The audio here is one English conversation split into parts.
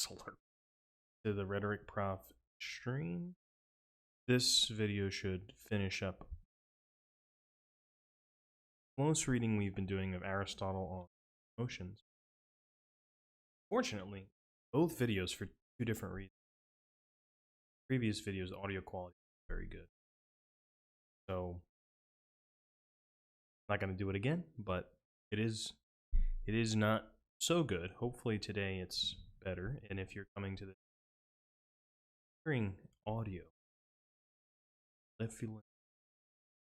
alert to the Rhetoric Prof stream. This video should finish up most reading we've been doing of Aristotle on emotions. Fortunately, both videos for two different reasons. Previous videos, audio quality was very good. So I'm not going to do it again, but it is not so good. Hopefully today it's better. And if you're coming to the hearing audio, feeling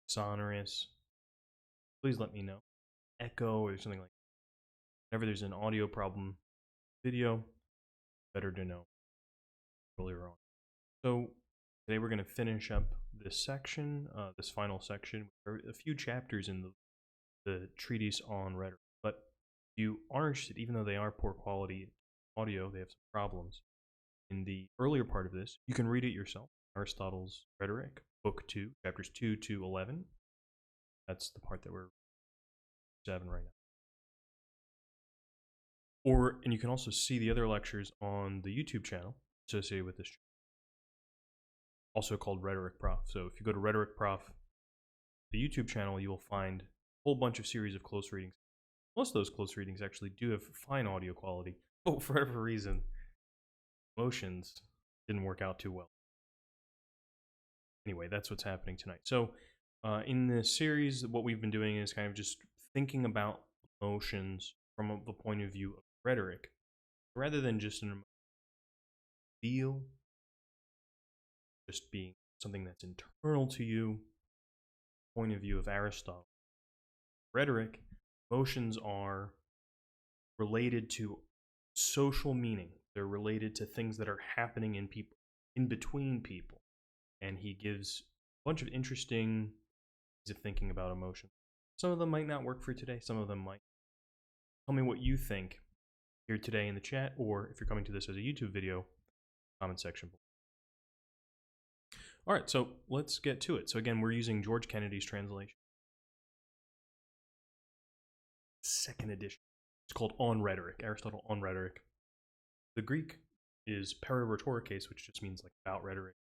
sonorous, please let me know. Echo or something like that. Whenever there's an audio problem, video, better to know earlier on. So today we're going to finish up this section, this final section. There are a few chapters in the treatise on rhetoric, but if you are interested, even though they are poor quality audio, they have some problems. In the earlier part of this, you can read it yourself. Aristotle's Rhetoric, Book 2, chapters 2 to 11. That's the part that we're 7 right now. And you can also see the other lectures on the YouTube channel associated with this channel, also called Rhetoric Prof. So if you go to Rhetoric Prof, the YouTube channel, you will find a whole bunch of series of close readings. Most of those close readings actually do have fine audio quality, but for whatever reason, emotions didn't work out too well. Anyway, that's what's happening tonight. So in this series, what we've been doing is kind of just thinking about emotions from the point of view of rhetoric, rather than just an feel, just being something that's internal to you. Point of view of Aristotle. Rhetoric, emotions are related to social meaning. They're related to things that are happening in people, in between people. And he gives a bunch of interesting ways of thinking about emotion. Some of them might not work for today, some of them might. Tell me what you think here today in the chat, or if you're coming to this as a YouTube video, comment section below. All right, so let's get to it. So again, we're using George Kennedy's translation. Second edition. It's called On Rhetoric, Aristotle on Rhetoric. The Greek is para rhetorikes, which just means like about rhetoric.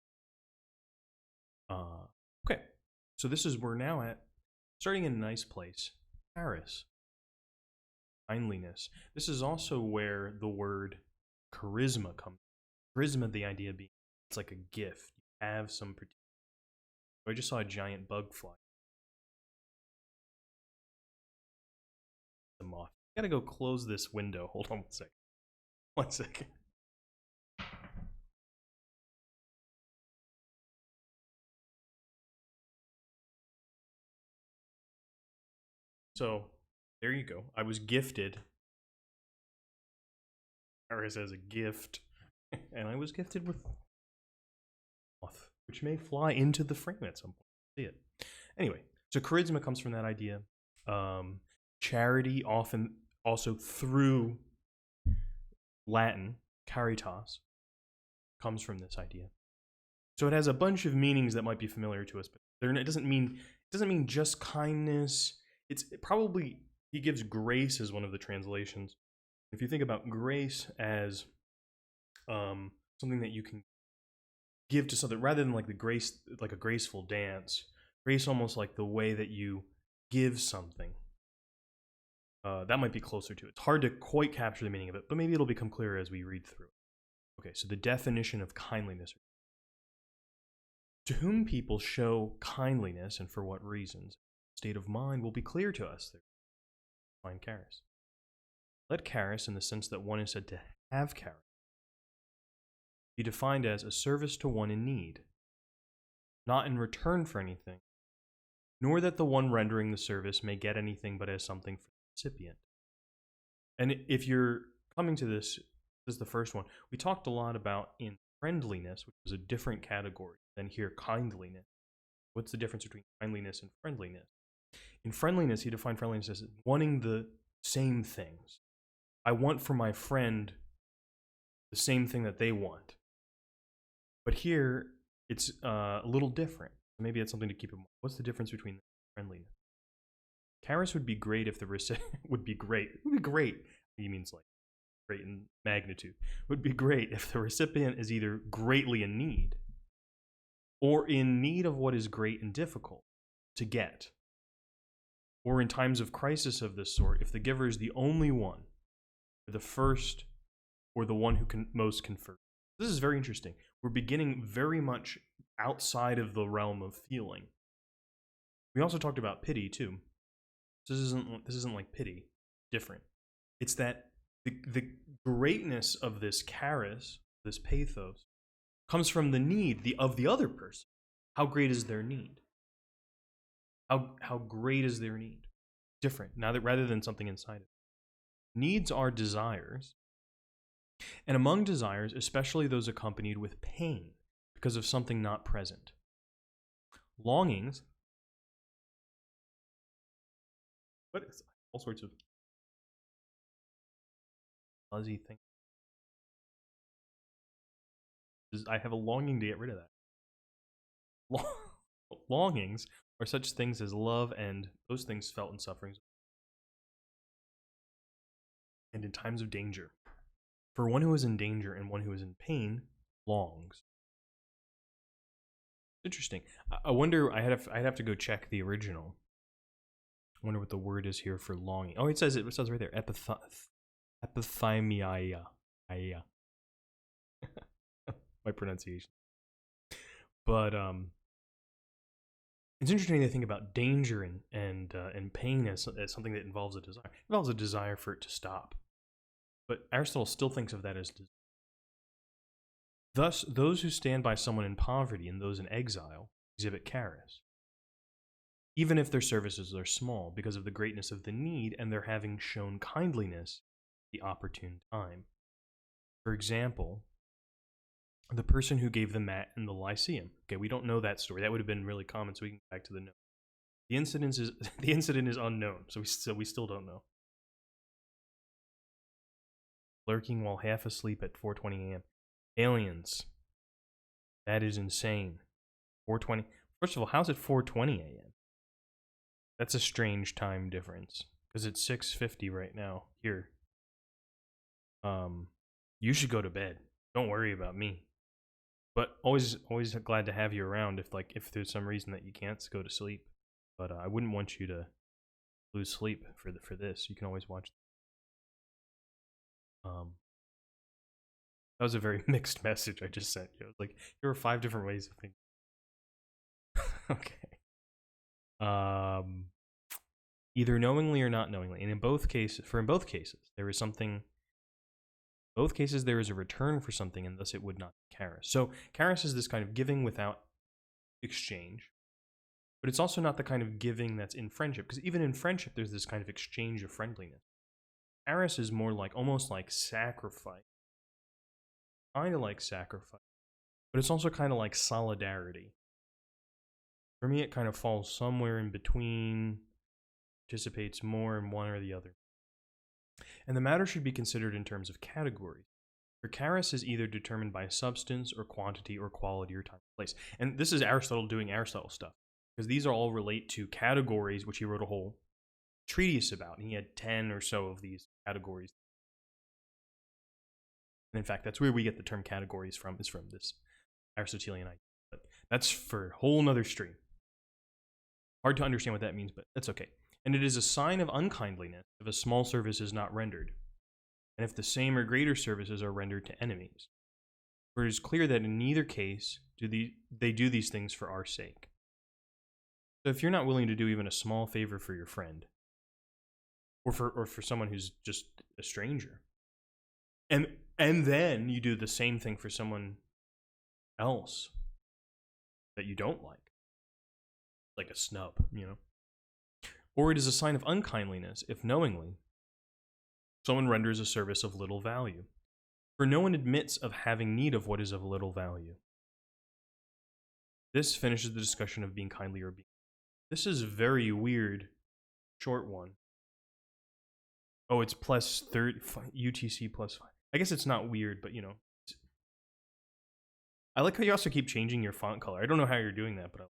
Okay, so this is, we're now at, starting in a nice place, Paris. Kindliness. This is also where the word charisma comes. Charisma, the idea being, it's like a gift. You have some particular. I just saw a giant bug fly. The moth. I gotta go close this window. Hold on 1 second. 1 second. So, there you go. I was gifted. Paris as a gift. And I was gifted with moth, which may fly into the frame at some point. See it. Anyway, so charisma comes from that idea. Charity, often also through Latin, caritas, comes from this idea. So it has a bunch of meanings that might be familiar to us, but it doesn't mean just kindness. Probably he gives grace as one of the translations. If you think about grace as something that you can give to something, rather than like a graceful dance, grace almost like the way that you give something. That might be closer to it. It's hard to quite capture the meaning of it, but maybe it'll become clearer as we read through it. Okay, so the definition of kindliness. To whom people show kindliness and for what reasons, state of mind will be clear to us. Find charis. Let charis, in the sense that one is said to have charis, be defined as a service to one in need, not in return for anything, nor that the one rendering the service may get anything but as something for the recipient. And if you're coming to this is the first one. We talked a lot about in friendliness, which was a different category than here kindliness. What's the difference between kindliness and friendliness? In friendliness, he defined friendliness as wanting the same things. I want for my friend the same thing that they want. But here, it's a little different. Maybe that's something to keep in mind. What's the difference between friendliness? Charis would be great if the recipient would be great. It would be great. He means like great in magnitude, would be great if the recipient is either greatly in need or in need of what is great and difficult to get. Or in times of crisis of this sort, if the giver is the only one, or the first, or the one who can most confer. This is very interesting. We're beginning very much outside of the realm of feeling. We also talked about pity too. This isn't like pity. Different. It's that the greatness of this charis, this pathos, comes from the need of the other person. How great is their need? How great is their need? Different. Now that rather than something inside it. Needs are desires. And among desires, especially those accompanied with pain because of something not present. Longings. What is all sorts of fuzzy things. I have a longing to get rid of that. Longings are such things as love and those things felt in sufferings and in times of danger. For one who is in danger and one who is in pain longs. Interesting. I wonder. I'd have to go check the original. I wonder what the word is here for longing. Oh, it says right there. Epithymia. My pronunciation. But it's interesting to think about danger and pain as something that involves a desire. It involves a desire for it to stop. But Aristotle still thinks of that as desire. Thus, those who stand by someone in poverty and those in exile exhibit charis, even if their services are small, because of the greatness of the need and their having shown kindliness at the opportune time. For example, the person who gave the mat in the Lyceum. Okay, we don't know that story. That would have been really common, so we can go back to the note. The incident is unknown, so we still don't know. Lurking while half asleep at 4:20 a.m. Aliens. That is insane. 4:20. First of all, how's it 4:20 a.m.? That's a strange time difference because it's 6:50 right now here. You should go to bed. Don't worry about me. But always glad to have you around if there's some reason that you can't go to sleep. But I wouldn't want you to lose sleep for this. You can always watch. That was a very mixed message I just sent you. Like there were 5 different ways of thinking. Okay. Either knowingly or not knowingly, and in both cases, there is something. Both cases, there is a return for something, and thus it would not be charis. So charis is this kind of giving without exchange, but it's also not the kind of giving that's in friendship, because even in friendship, there's this kind of exchange of friendliness. Charis is more like almost like sacrifice, kind of like sacrifice, but it's also kind of like solidarity. For me, it kind of falls somewhere in between, participates more in one or the other. And the matter should be considered in terms of categories. For charis is either determined by substance or quantity or quality or time or place. And this is Aristotle doing Aristotle stuff, because these are all relate to categories, which he wrote a whole treatise about. And he had 10 or so of these categories. And in fact, that's where we get the term categories from, is from this Aristotelian idea. But that's for a whole nother stream. Hard to understand what that means, but that's okay. And it is a sign of unkindliness if a small service is not rendered, and if the same or greater services are rendered to enemies. For it is clear that in neither case do they do these things for our sake. So if you're not willing to do even a small favor for your friend, or for someone who's just a stranger, and then you do the same thing for someone else that you don't like a snub, Or it is a sign of unkindliness if knowingly someone renders a service of little value. For no one admits of having need of what is of little value. This finishes the discussion of being kindly or being. This is a very weird, short one. Oh, it's plus 30, UTC plus 5. I guess it's not weird, but I like how you also keep changing your font color. I don't know how you're doing that, but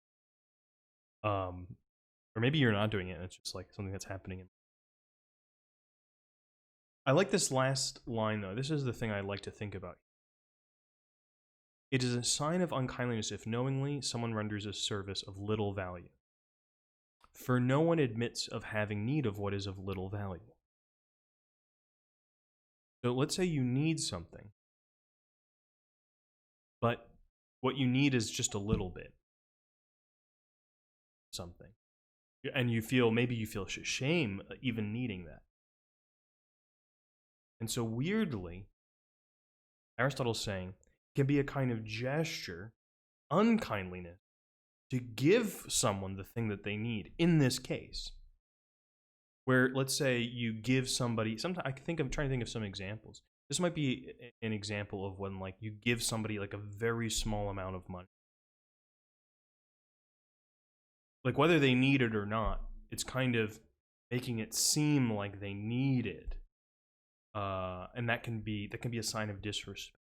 or maybe you're not doing it and it's just like something that's happening. I like this last line, though. This is the thing I like to think about. It is a sign of unkindliness if knowingly someone renders a service of little value. For no one admits of having need of what is of little value. So let's say you need something, but what you need is just a little bit. Something. And maybe you feel shame even needing that. And so weirdly, Aristotle's saying it can be a kind of gesture, unkindliness, to give someone the thing that they need. In this case, where let's say you give somebody, sometimes I'm trying to think of some examples. This might be an example of when like you give somebody like a very small amount of money. Like whether they need it or not, it's kind of making it seem like they need it. And that can be a sign of disrespect.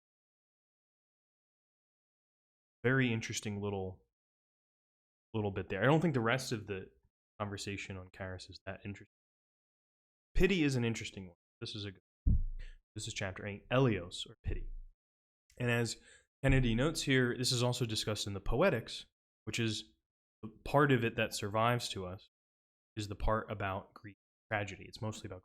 Very interesting little bit there. I don't think the rest of the conversation on Charis is that interesting. Pity is an interesting one. This is chapter 8, Eleos, or pity. And as Kennedy notes here, this is also discussed in the Poetics, which is the part of it that survives to us, is the part about Greek tragedy. It's mostly about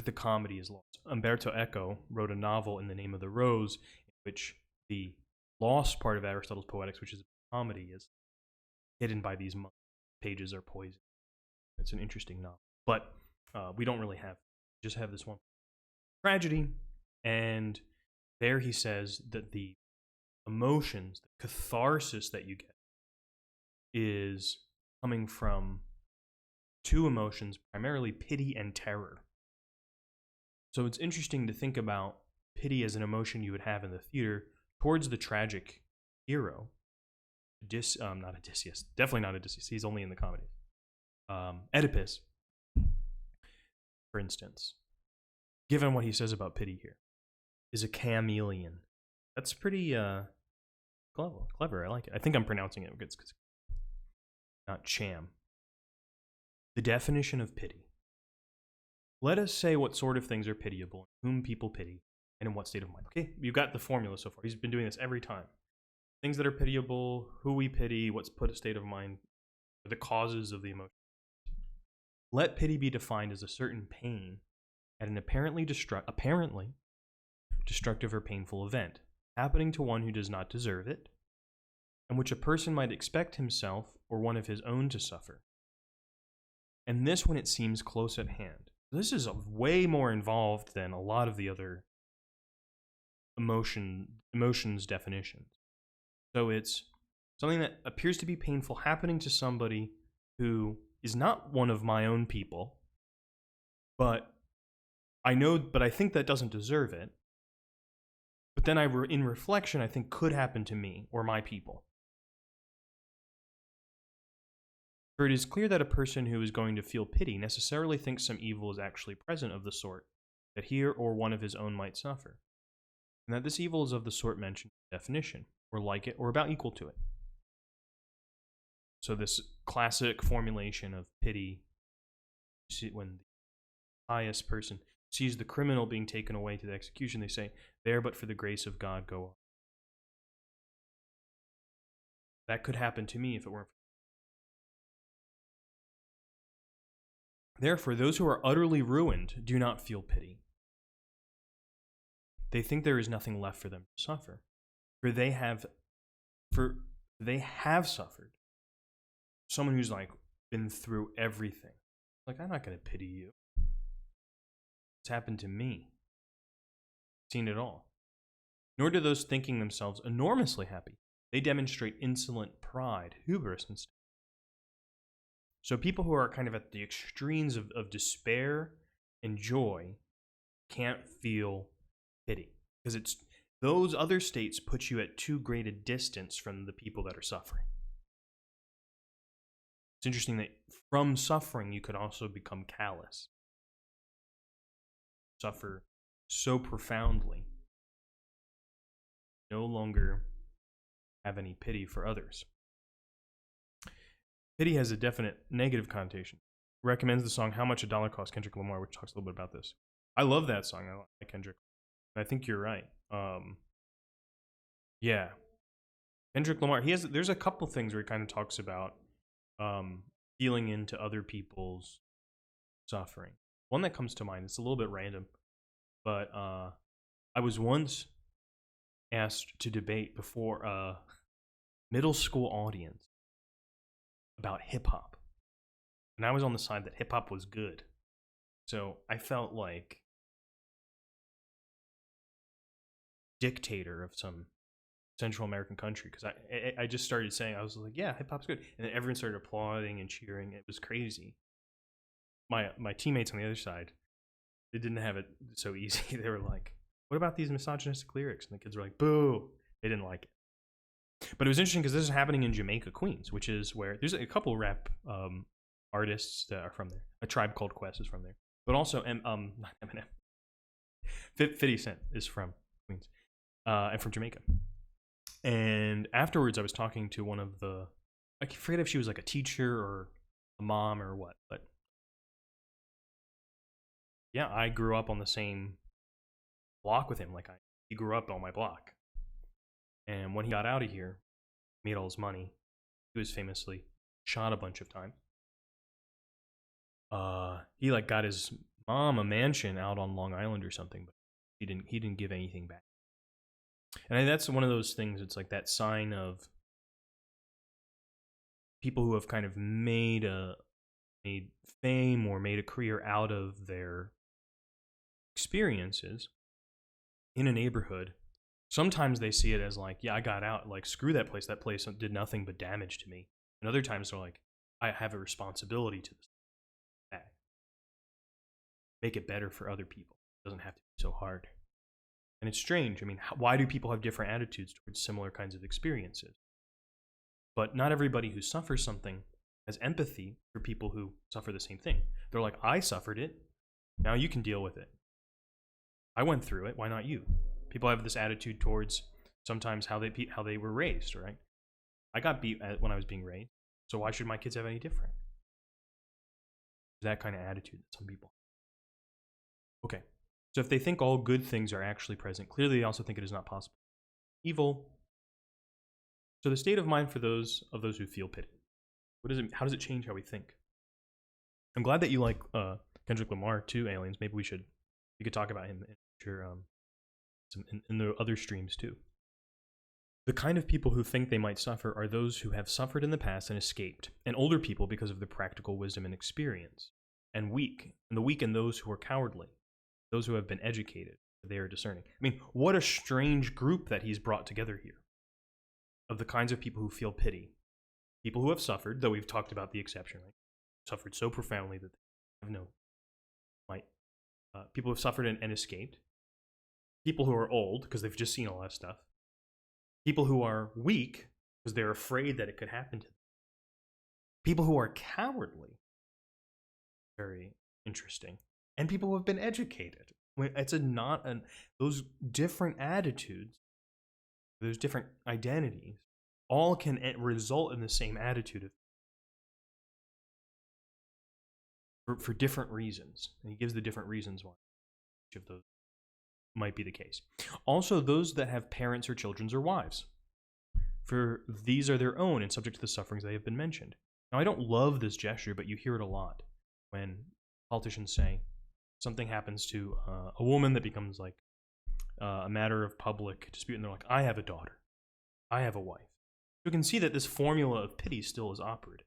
the comedy is lost. Umberto Eco wrote a novel in the name of the Rose, in which the lost part of Aristotle's Poetics, which is comedy, is hidden by these monks. Pages are poisoned. It's an interesting novel. But we don't really just have this one tragedy, and there he says that the emotions, the catharsis that you get, is coming from two emotions, primarily pity and terror. So it's interesting to think about pity as an emotion you would have in the theater towards the tragic hero. Not Odysseus. Definitely not Odysseus. He's only in the comedy. Oedipus, for instance, given what he says about pity here, is a chameleon. That's pretty clever. I like it. I think I'm pronouncing it good. Not cham. The definition of pity. Let us say what sort of things are pitiable, whom people pity, and in what state of mind. Okay, you've got the formula so far. He's been doing this every time. Things that are pitiable, who we pity, what's put a state of mind, the causes of the emotion. Let pity be defined as a certain pain at an apparently destructive or painful event, happening to one who does not deserve it, and which a person might expect himself or one of his own to suffer. And this when it seems close at hand. This is way more involved than a lot of the other emotions definitions. So it's something that appears to be painful happening to somebody who is not one of my own people, but I think that doesn't deserve it. But then in reflection, I think could happen to me or my people. For it is clear that a person who is going to feel pity necessarily thinks some evil is actually present of the sort that he or one of his own might suffer, and that this evil is of the sort mentioned in the definition, or like it, or about equal to it. So this classic formulation of pity, when the pious person sees the criminal being taken away to the execution, they say, "There, but for the grace of God, go on." That could happen to me if it weren't for. Therefore, those who are utterly ruined do not feel pity. They think there is nothing left for them to suffer, for they have suffered. Someone who's like been through everything. Like, I'm not going to pity you. It's happened to me. I've seen it all. Nor do those thinking themselves enormously happy. They demonstrate insolent pride, hubris, and stuff. So people who are kind of at the extremes of despair and joy can't feel pity, because it's those other states put you at too great a distance from the people that are suffering. It's interesting that from suffering you could also become callous, suffer so profoundly, no longer have any pity for others. Pity has a definite negative connotation. recommends the song "How Much a Dollar Costs," Kendrick Lamar, which talks a little bit about this. I love that song. I like Kendrick. I think you're right. Yeah, Kendrick Lamar. There's a couple things where he kind of talks about feeling into other people's suffering. One that comes to mind, it's a little bit random, but I was once asked to debate before a middle school audience about hip hop. And I was on the side that hip hop was good. So I felt like dictator of some Central American country, because I just started saying, I was like, yeah, hip hop's good. And then everyone started applauding and cheering. It was crazy. My teammates on the other side, they didn't have it so easy. They were like, what about these misogynistic lyrics? And the kids were like, boo. They didn't like it. But it was interesting because this is happening in Jamaica, Queens, which is where there's a couple rap artists that are from there. A Tribe Called Quest is from there. But also, not Eminem. 50 Cent is from Queens and from Jamaica. And afterwards, I was talking to one of the, I forget if she was like a teacher or a mom or what, but yeah, I grew up on the same block with him. Like he grew up on my block. And when he got out of here, made all his money, he was famously shot a bunch of times. He like got his mom a mansion out on Long Island or something, but he didn't give anything back. And that's one of those things. It's like that sign of people who have kind of made fame or made a career out of their experiences in a neighborhood. Sometimes they see it as like, yeah, I got out. Like, screw that place. That place did nothing but damage to me. And other times they're like, I have a responsibility to this. Make it better for other people. It doesn't have to be so hard. And it's strange. I mean, why do people have different attitudes towards similar kinds of experiences? But not everybody who suffers something has empathy for people who suffer the same thing. They're like, I suffered it. Now you can deal with it. I went through it. Why not you? People have this attitude towards sometimes how they were raised, right? I got beat when I was being raised, so why should my kids have any different? That kind of attitude that some people have. Okay. So if they think all good things are actually present, clearly they also think it is not possible. Evil. So the state of mind for those who feel pity. How does it change how we think? I'm glad that you like Kendrick Lamar too, Aliens. Maybe we could talk about him in future, in the other streams too. The kind of people who think they might suffer are those who have suffered in the past and escaped, and older people because of their practical wisdom and experience, and the weak and those who are cowardly. Those who have been educated, they are discerning. I mean, what a strange group that he's brought together here of the kinds of people who feel pity. People who have suffered, though we've talked about the exception, right? Suffered so profoundly that they have no might. People who have suffered and escaped. People who are old because they've just seen a lot of stuff. People who are weak because they're afraid that it could happen to them. People who are cowardly. Very interesting. And people who have been educated. Those different attitudes, those different identities, all can result in the same attitude for different reasons. And he gives the different reasons why each of those might be the case. Also, those that have parents or children or wives, for these are their own and subject to the sufferings they have been mentioned. Now, I don't love this gesture, but you hear it a lot when politicians say, something happens to a woman that becomes like a matter of public dispute, and they're like, I have a daughter. I have a wife. You can see that this formula of pity still is operative.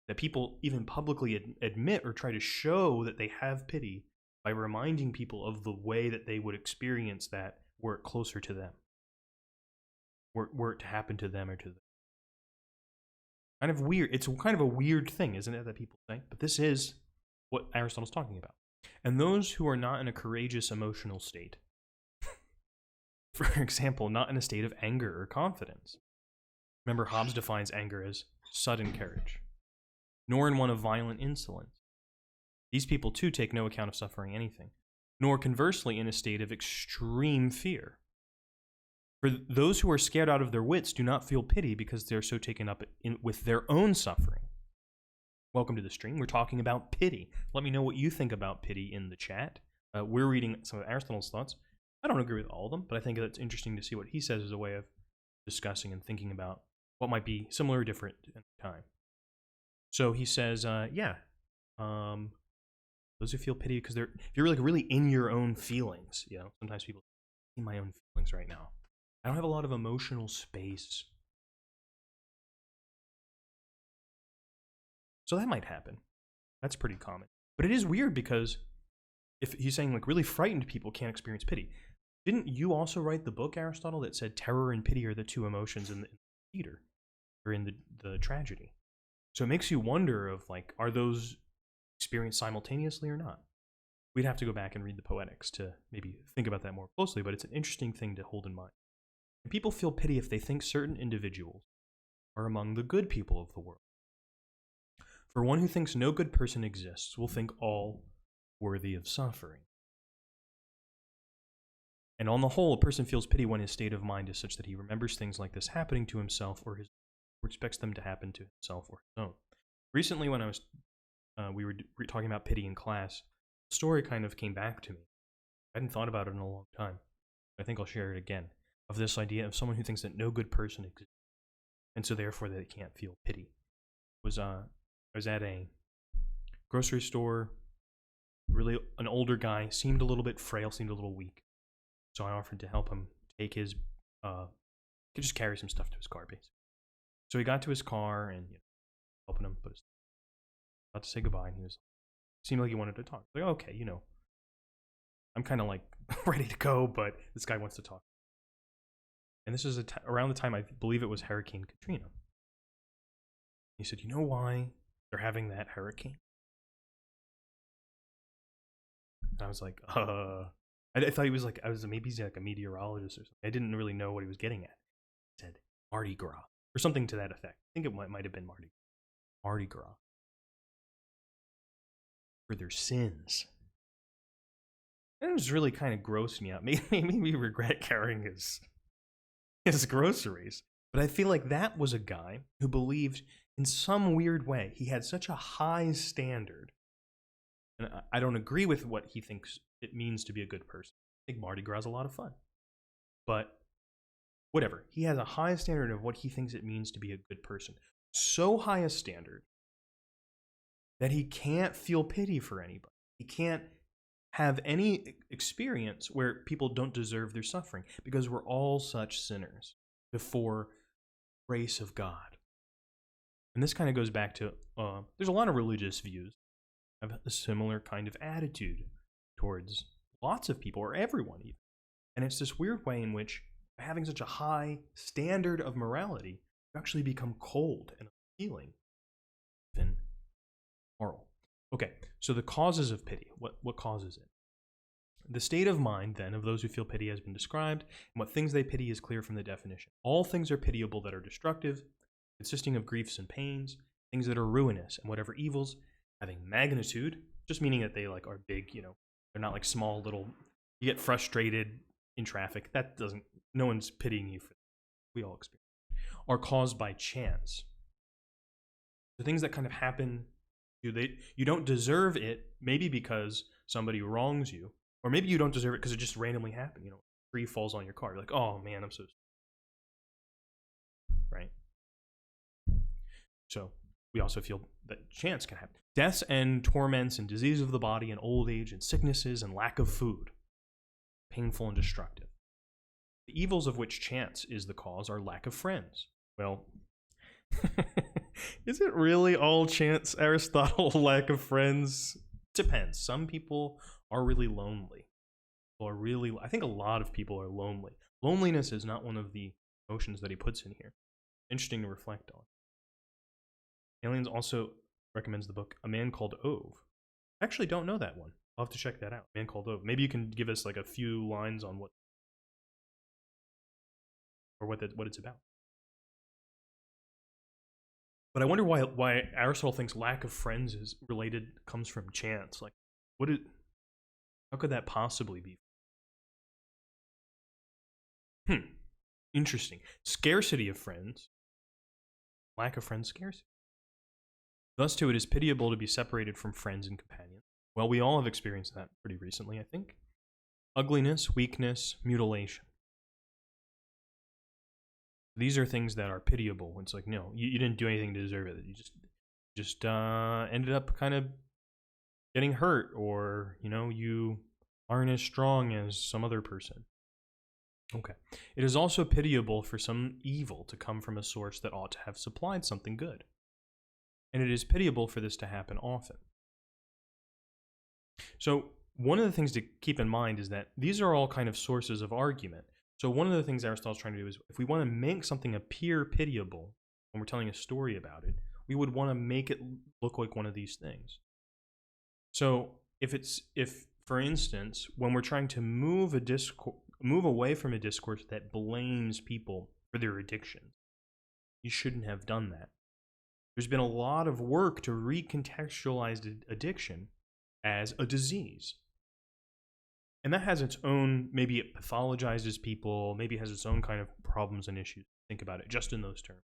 That people even publicly admit or try to show that they have pity by reminding people of the way that they would experience that were it closer to them. Were it to happen to them or to them. Kind of weird. It's kind of a weird thing, isn't it, that people say? But this is what Aristotle's talking about. And those who are not in a courageous emotional state, for example, not in a state of anger or confidence. Remember, Hobbes defines anger as sudden courage, nor in one of violent insolence. These people, too, take no account of suffering anything, nor conversely in a state of extreme fear. For those who are scared out of their wits do not feel pity because they are so taken up with their own suffering. Welcome to the stream. We're talking about pity. Let me know what you think about pity in the chat. We're reading some of Aristotle's thoughts. I don't agree with all of them, but I think it's interesting to see what he says as a way of discussing and thinking about what might be similar or different in time. So he says, those who feel pity because if you're like really in your own feelings, sometimes people in my own feelings right now. I don't have a lot of emotional space. So that might happen. That's pretty common. But it is weird because if he's saying like really frightened people can't experience pity. Didn't you also write the book, Aristotle, that said terror and pity are the two emotions in the theater or in the tragedy? So it makes you wonder of like, are those experienced simultaneously or not? We'd have to go back and read the Poetics to maybe think about that more closely, but it's an interesting thing to hold in mind. And people feel pity if they think certain individuals are among the good people of the world. For one who thinks no good person exists will think all worthy of suffering. And on the whole, a person feels pity when his state of mind is such that he remembers things like this happening to himself or expects them to happen to himself or his own. Recently, when we were talking about pity in class, the story kind of came back to me. I hadn't thought about it in a long time. I think I'll share it again, of this idea of someone who thinks that no good person exists, and so therefore they can't feel pity. I was at a grocery store, really an older guy, seemed a little bit frail, seemed a little weak. So I offered to help him take his, could just carry some stuff to his car, basically. So he got to his car and helping him put his, about to say goodbye, and he seemed like he wanted to talk. Like, okay, I'm kind of like ready to go, but this guy wants to talk. And this is around the time, I believe it was Hurricane Katrina. He said, you know why they're having that hurricane? And I was like, I thought he was like, maybe he's like a meteorologist or something. I didn't really know what he was getting at. He said, Mardi Gras, or something to that effect. I think it might have been Mardi Gras. For their sins. And it was really kind of grossed me out. Made me regret carrying his groceries. But I feel like that was a guy who believed in some weird way he had such a high standard. And I don't agree with what he thinks it means to be a good person. I think Mardi Gras is a lot of fun. But whatever. He has a high standard of what he thinks it means to be a good person. So high a standard that he can't feel pity for anybody. He can't have any experience where people don't deserve their suffering because we're all such sinners before grace of God. And this kind of goes back to, there's a lot of religious views have a similar kind of attitude towards lots of people, or everyone even. And it's this weird way in which, by having such a high standard of morality, you actually become cold and unfeeling, even moral. Okay, so the causes of pity. What causes it? The state of mind, then, of those who feel pity has been described, and what things they pity is clear from the definition. All things are pitiable that are destructive, consisting of griefs and pains, things that are ruinous, and whatever evils, having magnitude, just meaning that they like are big, they're not like small little, you get frustrated in traffic. That doesn't, no one's pitying you for that. We all experience it. Are caused by chance. The things that kind of happen, you don't deserve it, maybe because somebody wrongs you, or maybe you don't deserve it because it just randomly happened. A tree falls on your car. You're like, oh man, I'm so sorry. Right? So we also feel that chance can happen. Deaths and torments and disease of the body and old age and sicknesses and lack of food. Painful and destructive. The evils of which chance is the cause are lack of friends. Well, is it really all chance, Aristotle, lack of friends? Depends. Some people are really lonely. I think a lot of people are lonely. Loneliness is not one of the emotions that he puts in here. Interesting to reflect on. Aliens also recommends the book A Man Called Ove. I actually don't know that one. I'll have to check that out. A Man Called Ove. Maybe you can give us like a few lines on what it's about. But I wonder why Aristotle thinks lack of friends comes from chance. Like, how could that possibly be? Interesting. Scarcity of friends. Lack of friends, scarcity. Thus, too, it is pitiable to be separated from friends and companions. Well, we all have experienced that pretty recently, I think. Ugliness, weakness, mutilation. These are things that are pitiable. It's like, no, you didn't do anything to deserve it. You just ended up kind of getting hurt, or, you aren't as strong as some other person. Okay. It is also pitiable for some evil to come from a source that ought to have supplied something good. And it is pitiable for this to happen often. So, one of the things to keep in mind is that these are all kind of sources of argument. So one of the things Aristotle's trying to do is, if we want to make something appear pitiable when we're telling a story about it, we would want to make it look like one of these things. So if, for instance, when we're trying to move away from a discourse that blames people for their addiction, you shouldn't have done that. There's been a lot of work to recontextualize addiction as a disease. And that has its own, maybe it pathologizes people, maybe it has its own kind of problems and issues. Think about it just in those terms.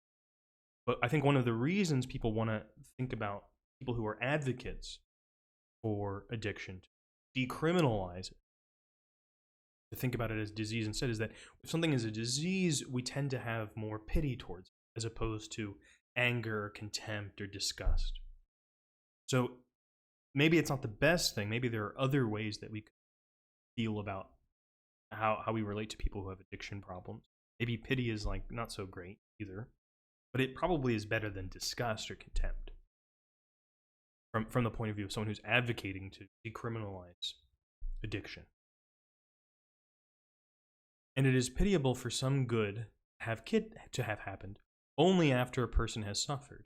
But I think one of the reasons people want to think about people who are advocates for addiction, to decriminalize it, to think about it as disease instead, is that if something is a disease, we tend to have more pity towards it, as opposed to anger, contempt, or disgust. So maybe it's not the best thing. Maybe there are other ways that we could feel about how we relate to people who have addiction problems. Maybe pity is like not so great either, but it probably is better than disgust or contempt from the point of view of someone who's advocating to decriminalize addiction. And it is pitiable for some good to have happened only after a person has suffered,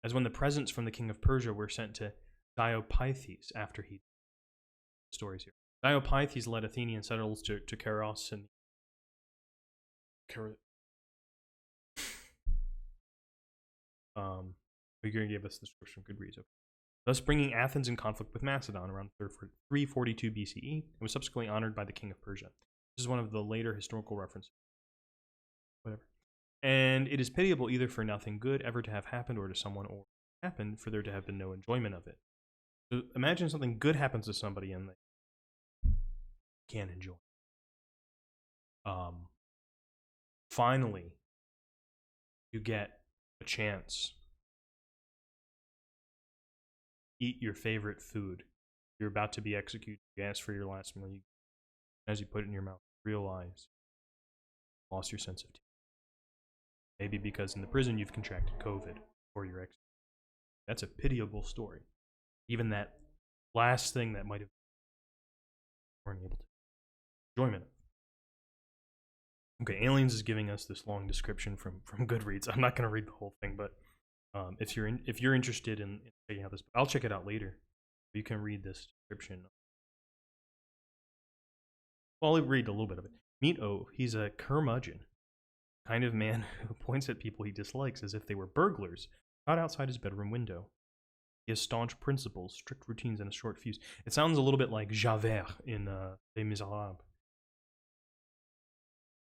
as when the presents from the king of Persia were sent to Diopithes after he stories here. Diopithes led Athenian settlers to Charos and you're going to give us the description of good reason. Thus bringing Athens in conflict with Macedon around 342 BCE, and was subsequently honored by the king of Persia. This is one of the later historical references. Whatever. And it is pitiable either for nothing good ever to have happened, or to someone or happened for there to have been no enjoyment of it. So imagine something good happens to somebody and they can't enjoy. Finally, you get a chance. Eat your favorite food. You're about to be executed. You ask for your last meal. As you put it in your mouth, realize you lost your sense of taste. Maybe because in the prison you've contracted COVID or you're executed. That's a pitiable story. Even that last thing that might have weren't able to enjoyment. Okay, Aliens is giving us this long description from Goodreads. I'm not going to read the whole thing, but if you're interested in checking out this, I'll check it out later. You can read this description. Well, I'll read a little bit of it. Meet O. He's a curmudgeon, kind of man who points at people he dislikes as if they were burglars, caught outside his bedroom window. He has staunch principles, strict routines, and a short fuse. It sounds a little bit like Javert in Les Miserables.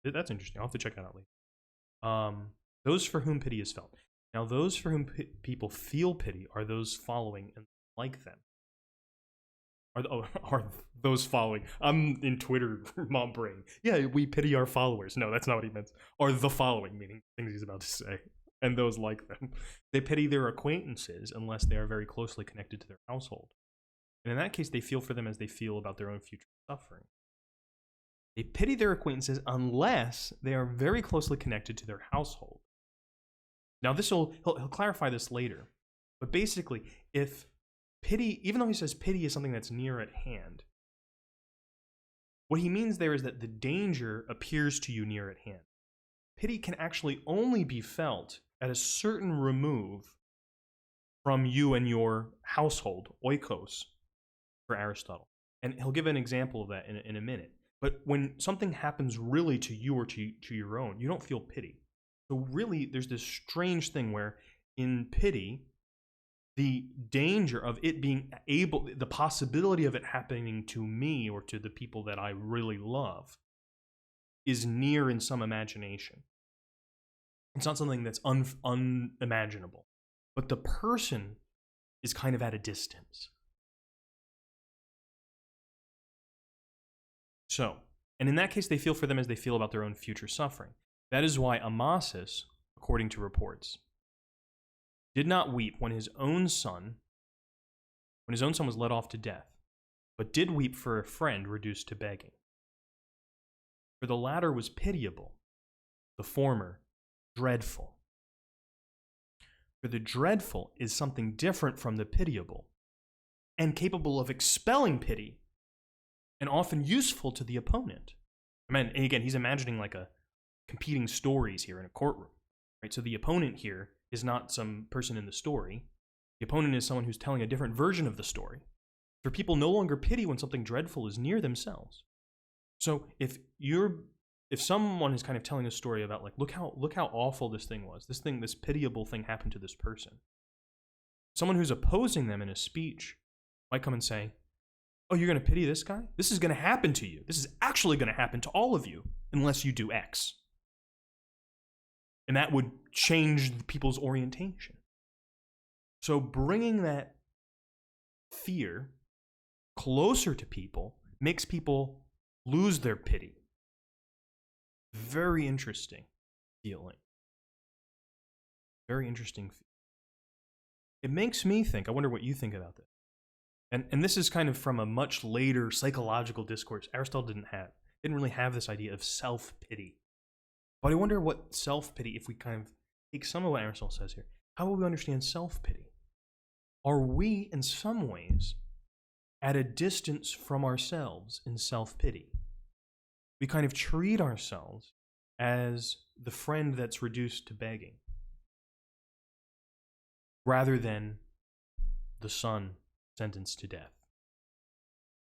That's interesting. I'll have to check that out later. Those for whom pity is felt. Now, those for whom people feel pity are those following and like them. Are those following? I'm in Twitter mom brain. Yeah, we pity our followers. No, that's not what he meant. Are the following, meaning things he's about to say, and those like them. They pity their acquaintances unless they are very closely connected to their household. And in that case, they feel for them as they feel about their own future suffering. They pity their acquaintances unless they are very closely connected to their household. Now, he'll clarify this later. But basically, if pity, even though he says pity is something that's near at hand, what he means there is that the danger appears to you near at hand. Pity can actually only be felt at a certain remove from you and your household, oikos, for Aristotle. And he'll give an example of that in a minute. But when something happens really to you or to your own, you don't feel pity. So really, there's this strange thing where in pity, the danger of it being able, the possibility of it happening to me or to the people that I really love is near in some imagination. It's not something that's unimaginable, but the person is kind of at a distance. So, and in that case, they feel for them as they feel about their own future suffering. That is why Amasis, according to reports, did not weep when his own son was led off to death, but did weep for a friend reduced to begging. For the latter was pitiable, the former dreadful. For the dreadful is something different from the pitiable, and capable of expelling pity, and often useful to the opponent. I mean, and again, he's imagining like a competing stories here in a courtroom, right? So the opponent here is not some person in the story. The opponent is someone who's telling a different version of the story. For people no longer pity when something dreadful is near themselves. So if someone is kind of telling a story about like, look how awful this thing was, this pitiable thing happened to this person, someone who's opposing them in a speech might come and say, oh, you're going to pity this guy? This is going to happen to you. This is actually going to happen to all of you unless you do X. And that would change people's orientation. So bringing that fear closer to people makes people lose their pity. Very interesting feeling. Very interesting feeling. It makes me think, I wonder what you think about this. And this is kind of from a much later psychological discourse Aristotle didn't really have this idea of self-pity. But I wonder what self-pity, if we kind of take some of what Aristotle says here, how will we understand self-pity? Are we, in some ways, at a distance from ourselves in self-pity? We kind of treat ourselves as the friend that's reduced to begging, rather than the son sentenced to death.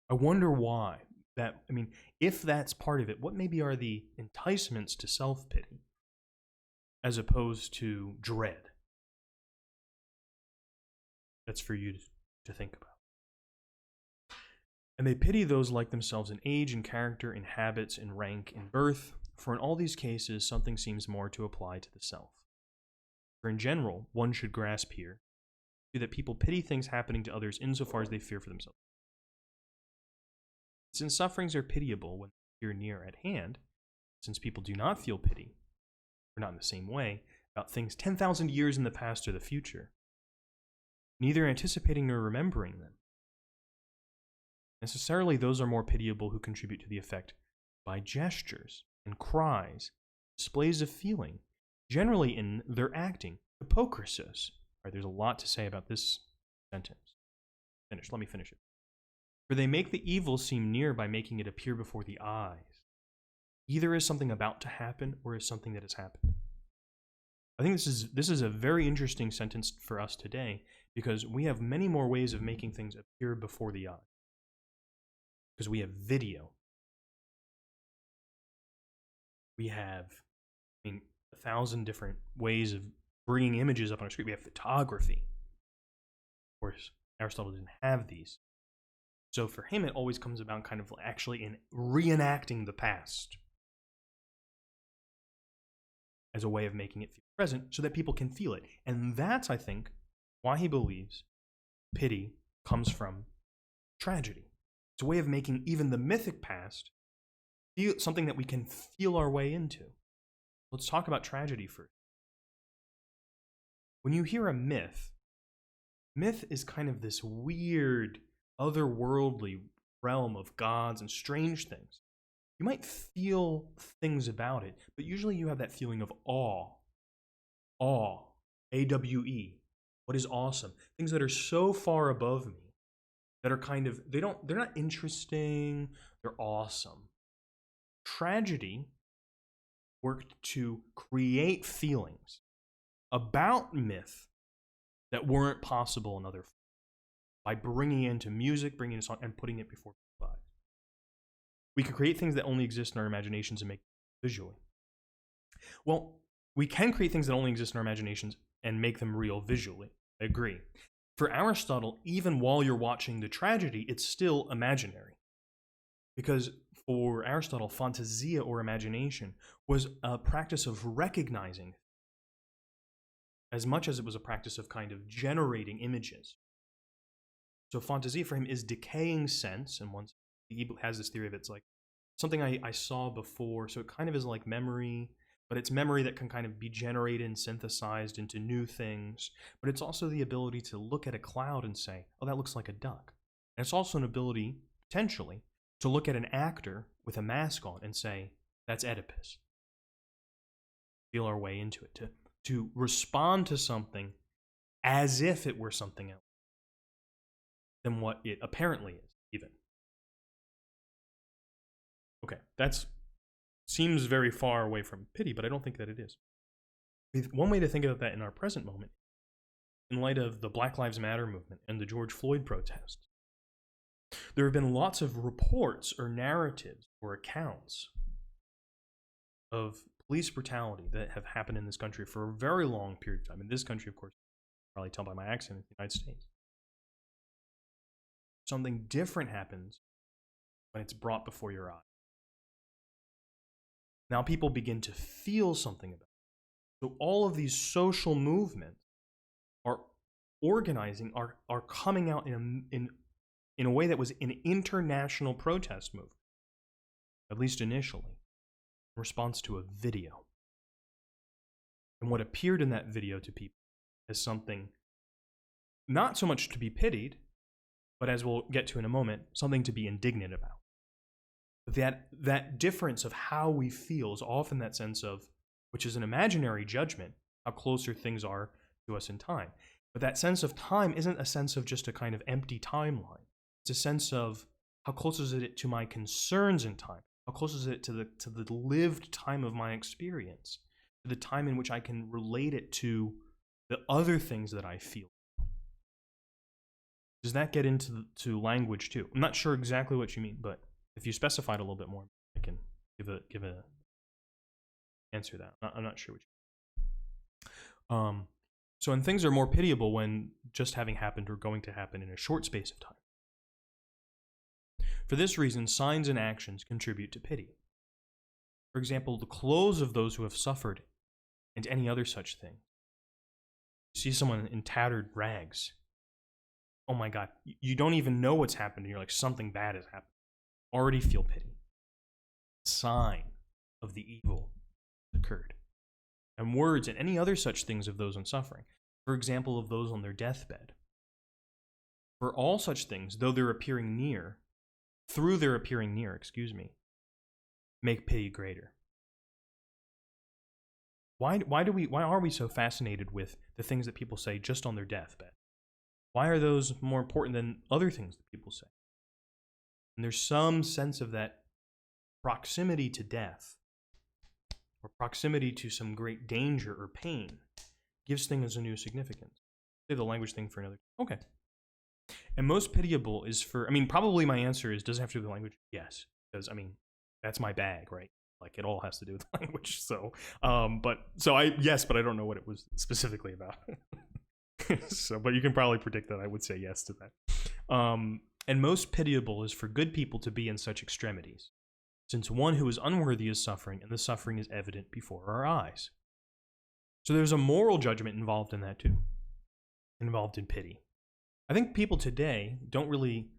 I wonder why. If that's part of it, what maybe are the enticements to self-pity as opposed to dread? That's for you to think about. And they pity those like themselves in age, in character, in habits, in rank, in birth, for in all these cases something seems more to apply to the self. For in general, one should grasp here that people pity things happening to others insofar as they fear for themselves. Since sufferings are pitiable when they're near at hand, since people do not feel pity, or not in the same way, about things 10,000 years in the past or the future, neither anticipating nor remembering them, necessarily those are more pitiable who contribute to the effect by gestures and cries, displays of feeling, generally in their acting, hypocrisis. All right, there's a lot to say about this sentence. Let me finish it. For they make the evil seem near by making it appear before the eyes, either as something about to happen or as something that has happened. I think this is a very interesting sentence for us today, because we have many more ways of making things appear before the eye. Because we have video. We have, 1,000 different ways of bringing images up on a screen. We have photography. Of course, Aristotle didn't have these. So for him, it always comes about kind of actually in reenacting the past as a way of making it feel present so that people can feel it. And that's, I think, why he believes pity comes from tragedy. It's a way of making even the mythic past feel something that we can feel our way into. Let's talk about tragedy first. When you hear a myth is kind of this weird, otherworldly realm of gods and strange things. You might feel things about it, but usually you have that feeling of awe. Awe. A-W-E. What is awesome? Things that are so far above me that are kind of, they're not interesting, they're awesome. Tragedy worked to create feelings about myth that weren't possible in other forms, by bringing it into music, bringing it into song, and putting it before people's eyes. We could create things that only exist in our imaginations and make them visually. Well, we can create things that only exist in our imaginations and make them real visually. I agree. For Aristotle, even while you're watching the tragedy, it's still imaginary. Because for Aristotle, fantasia or imagination was a practice of recognizing as much as it was a practice of kind of generating images. So fantasy for him is decaying sense, and once he has this theory of it's like something I saw before, so it kind of is like memory, but it's memory that can kind of be generated and synthesized into new things, but it's also the ability to look at a cloud and say, oh, that looks like a duck. And it's also an ability, potentially, to look at an actor with a mask on and say, that's Oedipus. Feel our way into it, to respond to something as if it were something else than what it apparently is, even. Okay, that seems very far away from pity, but I don't think that it is. One way to think about that in our present moment, in light of the Black Lives Matter movement and the George Floyd protests, there have been lots of reports or narratives or accounts of police brutality that have happened in this country for a very long period of time. In this country, of course, you can probably tell by my accent, in the United States. Something different happens when it's brought before your eyes. Now people begin to feel something about it. So all of these social movements are organizing, are coming out in a way that was an international protest movement, at least initially, in response to a video. And what appeared in that video to people as something not so much to be pitied, but as we'll get to in a moment, something to be indignant about. That difference of how we feel is often that sense of, which is an imaginary judgment, how closer things are to us in time. But that sense of time isn't a sense of just a kind of empty timeline. It's a sense of how close is it to my concerns in time? How close is it to the lived time of my experience? To the time in which I can relate it to the other things that I feel. Does that get into language too? I'm not sure exactly what you mean, but if you specify it a little bit more, I can give a answer that. I'm not sure what you mean. So when things are more pitiable when just having happened or going to happen in a short space of time. For this reason, signs and actions contribute to pity. For example, the clothes of those who have suffered and any other such thing. You see someone in tattered rags. Oh my God, you don't even know what's happened, and you're like, something bad has happened. Already feel pity. Sign of the evil occurred. And words and any other such things of those in suffering. For example, of those on their deathbed. For all such things, though they're appearing near, through their appearing near, make pity greater. Why are we so fascinated with the things that people say just on their deathbed? Why are those more important than other things that people say? And there's some sense of that proximity to death, or proximity to some great danger or pain, gives things a new significance. Say the language thing for another. Okay. And most pitiable is for, probably my answer is, does it have to do with language? Yes. Because, that's my bag, right? Like, it all has to do with language. So, but I don't know what it was specifically about. But you can probably predict that I would say yes to that. And most pitiable is for good people to be in such extremities, since one who is unworthy is suffering, and the suffering is evident before our eyes. So there's a moral judgment involved in that too, involved in pity. I think people today don't really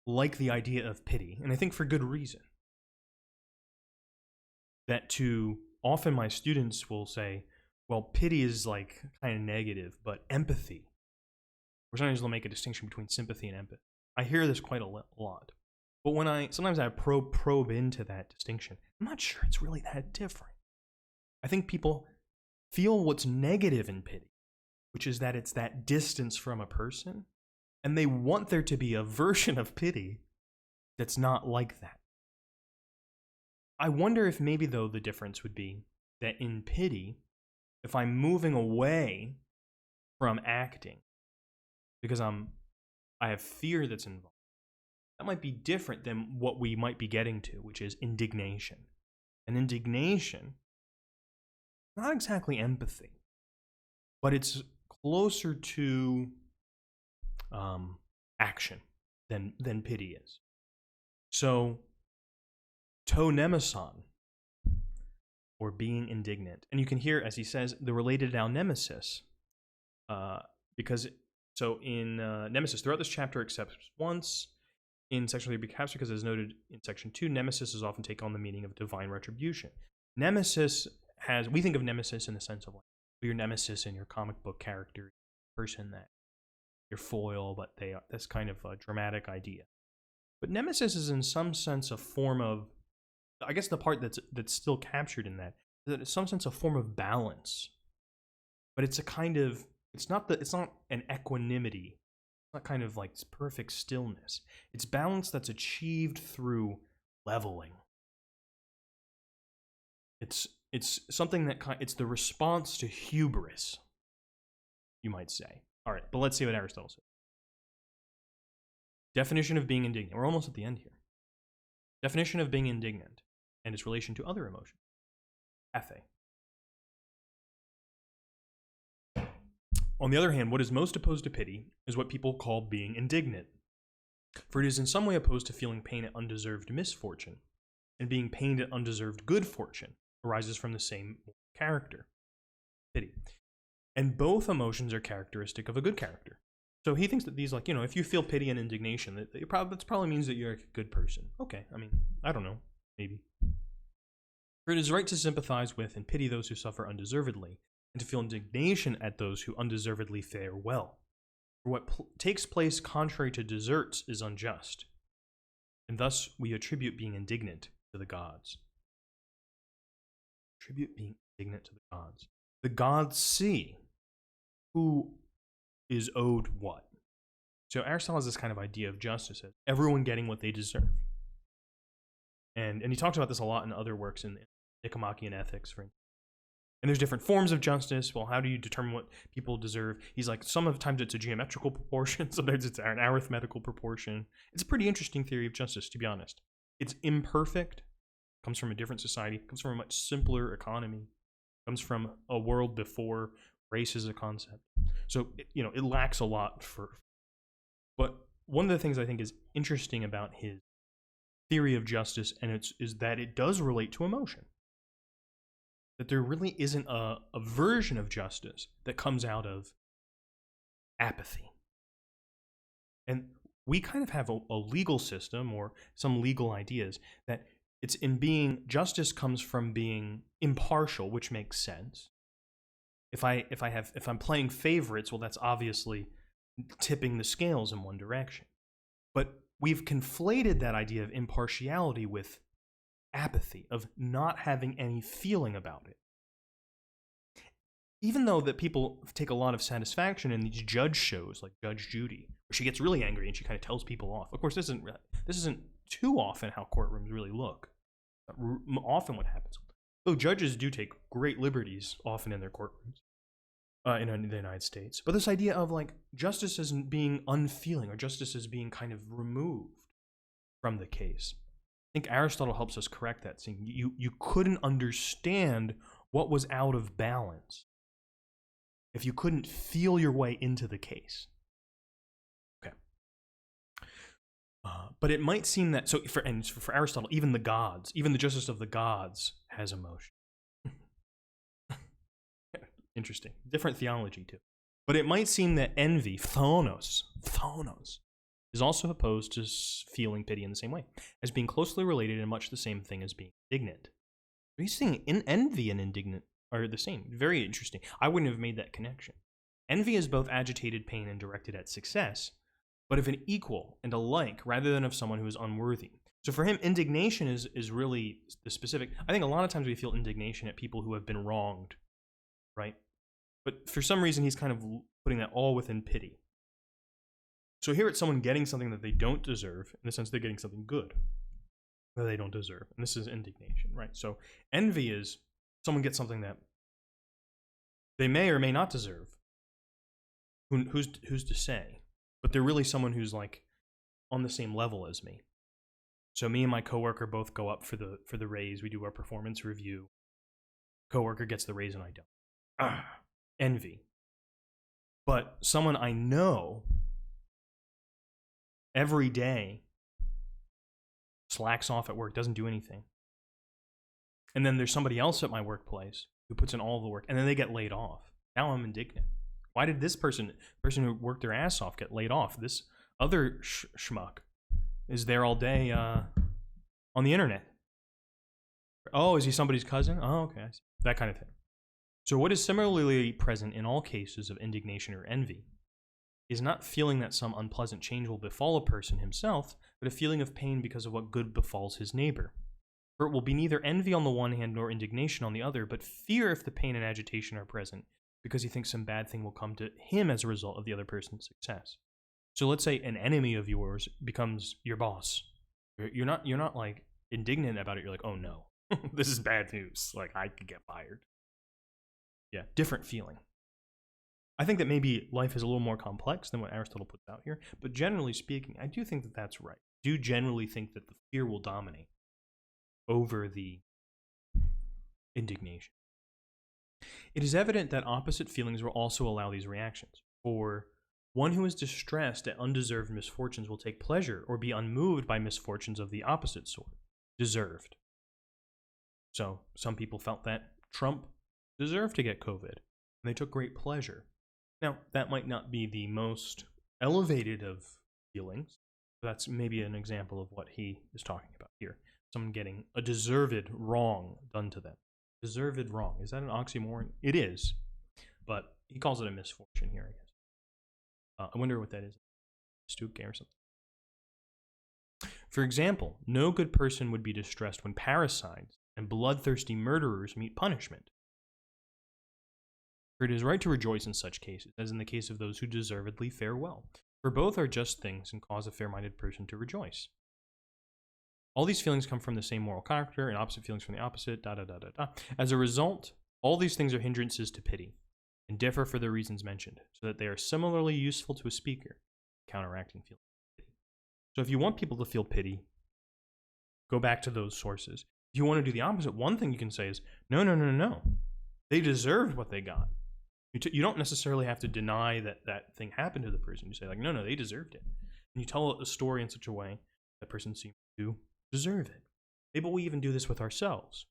like the idea of pity, and I think for good reason. That too often my students will say, well, pity is like kind of negative, but empathy, or sometimes they'll make a distinction between sympathy and empathy. I hear this quite a lot. But when sometimes I probe into that distinction, I'm not sure it's really that different. I think people feel what's negative in pity, which is that it's that distance from a person, and they want there to be a version of pity that's not like that. I wonder if maybe, though, the difference would be that in pity, if I'm moving away from acting because I have fear that's involved, that might be different than what we might be getting to, which is indignation. And indignation, not exactly empathy, but it's closer to action than pity is. So, to nemesis, or being indignant. And you can hear, as he says, the related now nemesis Because so in Nemesis, throughout this chapter except once, in Section 3 recaps, because as noted in Section 2, Nemesis is often take on the meaning of divine retribution. Nemesis we think of Nemesis in the sense of like your nemesis in your comic book character, person that your foil, but that's kind of a dramatic idea. But Nemesis is in some sense a form of, I guess the part that's still captured in that is that it's some sense a form of balance. But it's a kind of, it's not an equanimity. It's not kind of like perfect stillness. It's balance that's achieved through leveling. It's something that it's the response to hubris, you might say. All right, but let's see what Aristotle says. Definition of being indignant. We're almost at the end here. Definition of being indignant and its relation to other emotions. Aphe. On the other hand, what is most opposed to pity is what people call being indignant. For it is in some way opposed to feeling pain at undeserved misfortune, and being pained at undeserved good fortune arises from the same character, pity. And both emotions are characteristic of a good character. So he thinks that these, like, if you feel pity and indignation, that probably means that you're a good person. Okay, I mean, I don't know, maybe. For it is right to sympathize with and pity those who suffer undeservedly, and to feel indignation at those who undeservedly fare well. For what takes place contrary to deserts is unjust, and thus we attribute being indignant to the gods. Attribute being indignant to the gods. The gods see who is owed what. So Aristotle has this kind of idea of justice as everyone getting what they deserve. And he talks about this a lot in other works, in Nicomachean Ethics, for instance. And there's different forms of justice. Well, how do you determine what people deserve? He's like, sometimes it's a geometrical proportion, sometimes it's an arithmetical proportion. It's a pretty interesting theory of justice, to be honest. It's imperfect, comes from a different society, comes from a much simpler economy, comes from a world before race is a concept. So, it lacks a lot but one of the things I think is interesting about his theory of justice is that it does relate to emotion. That there really isn't a version of justice that comes out of apathy. And we kind of have a legal system or some legal ideas that it's in being, justice comes from being impartial, which makes sense. If I'm playing favorites, well, that's obviously tipping the scales in one direction. But we've conflated that idea of impartiality with apathy, of not having any feeling about it. Even though that people take a lot of satisfaction in these judge shows like Judge Judy, where she gets really angry and she kind of tells people off. Of course, this isn't too often how courtrooms really look. Often what happens, though judges do take great liberties often in their courtrooms in the United States. But this idea of like justice as being unfeeling, or justice as being kind of removed from the case. I think Aristotle helps us correct that, saying you couldn't understand what was out of balance if you couldn't feel your way into the case. Okay. But it might seem that, so for Aristotle, even the gods, even the justice of the gods has emotion. Interesting. Different theology, too. But it might seem that envy, phonos, is also opposed to feeling pity in the same way, as being closely related and much the same thing as being indignant. He's saying envy and indignant are the same. Very interesting. I wouldn't have made that connection. Envy is both agitated pain and directed at success, but of an equal and alike rather than of someone who is unworthy. So for him, indignation is really the specific. I think a lot of times we feel indignation at people who have been wronged, right? But for some reason, he's kind of putting that all within pity. So here it's someone getting something that they don't deserve, in the sense they're getting something good that they don't deserve. And this is indignation, right? So envy is someone gets something that they may or may not deserve. Who's to say? But they're really someone who's like on the same level as me. So me and my coworker both go up for the raise. We do our performance review. Coworker gets the raise and I don't. Envy. But someone I know every day slacks off at work, doesn't do anything. And then there's somebody else at my workplace who puts in all the work, and then they get laid off. Now I'm indignant. Why did this person who worked their ass off get laid off? This other schmuck is there all day on the internet. Oh, is he somebody's cousin? Oh, okay. I see. That kind of thing. So what is similarly present in all cases of indignation or envy is not feeling that some unpleasant change will befall a person himself, but a feeling of pain because of what good befalls his neighbor. For it will be neither envy on the one hand nor indignation on the other, but fear if the pain and agitation are present, because he thinks some bad thing will come to him as a result of the other person's success. So let's say an enemy of yours becomes your boss. You're not like indignant about it. You're like, oh no, this is bad news. Like, I could get fired. Yeah, different feeling. I think that maybe life is a little more complex than what Aristotle puts out here, but generally speaking, I do think that that's right. I do generally think that the fear will dominate over the indignation. It is evident that opposite feelings will also allow these reactions. For one who is distressed at undeserved misfortunes will take pleasure or be unmoved by misfortunes of the opposite sort, deserved. So some people felt that Trump deserved to get COVID, and they took great pleasure. Now, that might not be the most elevated of feelings. That's maybe an example of what he is talking about here. Someone getting a deserved wrong done to them. Deserved wrong. Is that an oxymoron? It is. But he calls it a misfortune here, I guess. I wonder what that is. Stuke or something. For example, no good person would be distressed when parricides and bloodthirsty murderers meet punishment. For it is right to rejoice in such cases, as in the case of those who deservedly fare well. For both are just things and cause a fair-minded person to rejoice. All these feelings come from the same moral character, and opposite feelings from the opposite, As a result, all these things are hindrances to pity, and differ for the reasons mentioned, so that they are similarly useful to a speaker, counteracting feelings of pity. So if you want people to feel pity, go back to those sources. If you want to do the opposite, one thing you can say is, no. They deserved what they got. You don't necessarily have to deny that that thing happened to the person. You say, like, no, they deserved it. And you tell a story in such a way that person seems to deserve it. Maybe we even do this with ourselves.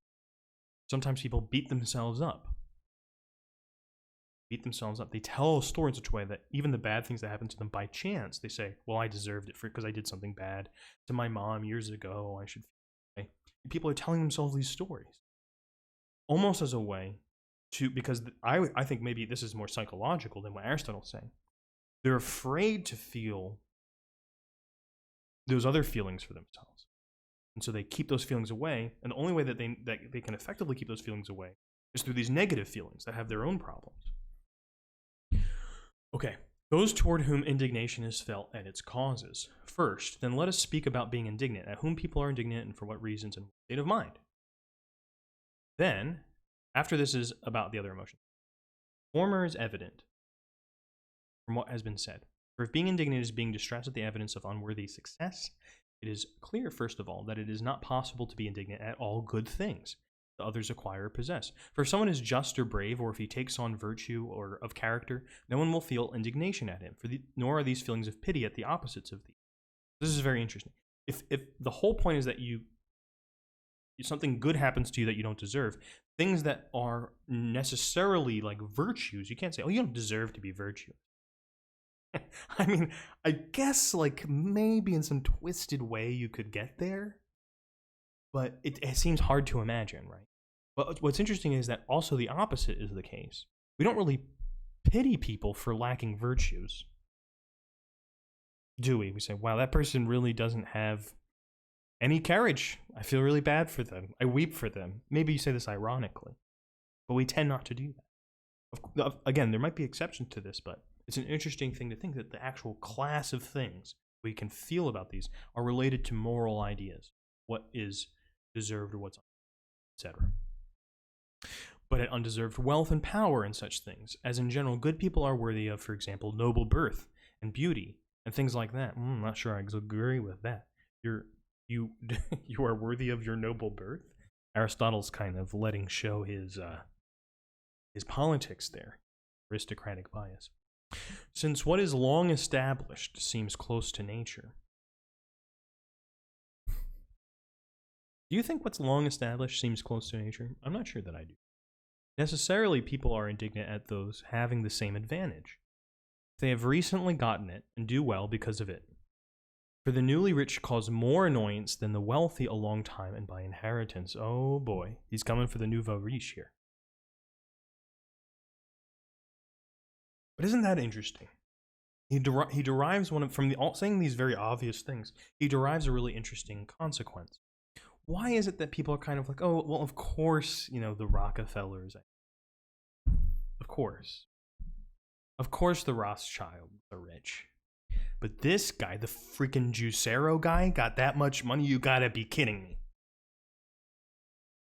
Sometimes people beat themselves up. They tell a story in such a way that even the bad things that happen to them by chance, they say, well, I deserved it because I did something bad to my mom years ago. I should feel okay. People are telling themselves these stories almost as a way to, because I think maybe this is more psychological than what Aristotle's saying. They're afraid to feel those other feelings for themselves. And so they keep those feelings away, and the only way that they can effectively keep those feelings away is through these negative feelings that have their own problems. Okay, those toward whom indignation is felt and its causes. First, then let us speak about being indignant, at whom people are indignant and for what reasons and what state of mind. Then, after this is about the other emotions. Former is evident from what has been said. For if being indignant is being distressed at the evidence of unworthy success, it is clear, first of all, that it is not possible to be indignant at all good things that others acquire or possess. For if someone is just or brave, or if he takes on virtue or of character, no one will feel indignation at him, nor are these feelings of pity at the opposites of these. This is very interesting. If the whole point is that something good happens to you that you don't deserve, things that are necessarily like virtues, you can't say, oh, you don't deserve to be virtuous. I mean, I guess like maybe in some twisted way you could get there, but it seems hard to imagine, right? But what's interesting is that also the opposite is the case. We don't really pity people for lacking virtues, do we? We say, wow, that person really doesn't have any courage. I feel really bad for them. I weep for them. Maybe you say this ironically, but we tend not to do that. Again, there might be exceptions to this, but it's an interesting thing to think that the actual class of things we can feel about these are related to moral ideas. What is deserved or what's etc. But at undeserved wealth and power and such things, as in general good people are worthy of, for example, noble birth and beauty and things like that. I'm not sure I agree with that. You are worthy of your noble birth. Aristotle's kind of letting show his politics there, aristocratic bias. Since what is long established seems close to nature. Do you think what's long established seems close to nature? I'm not sure that I do. Necessarily, people are indignant at those having the same advantage. They have recently gotten it and do well because of it. For the newly rich cause more annoyance than the wealthy a long time and by inheritance. Oh boy, he's coming for the nouveau riche here. But isn't that interesting? He derives saying these very obvious things. He derives a really interesting consequence. Why is it that people are kind of like, oh, well, of course, the Rockefellers. Of course the Rothschilds are rich. But this guy, the freaking Juicero guy, got that much money? You gotta be kidding me.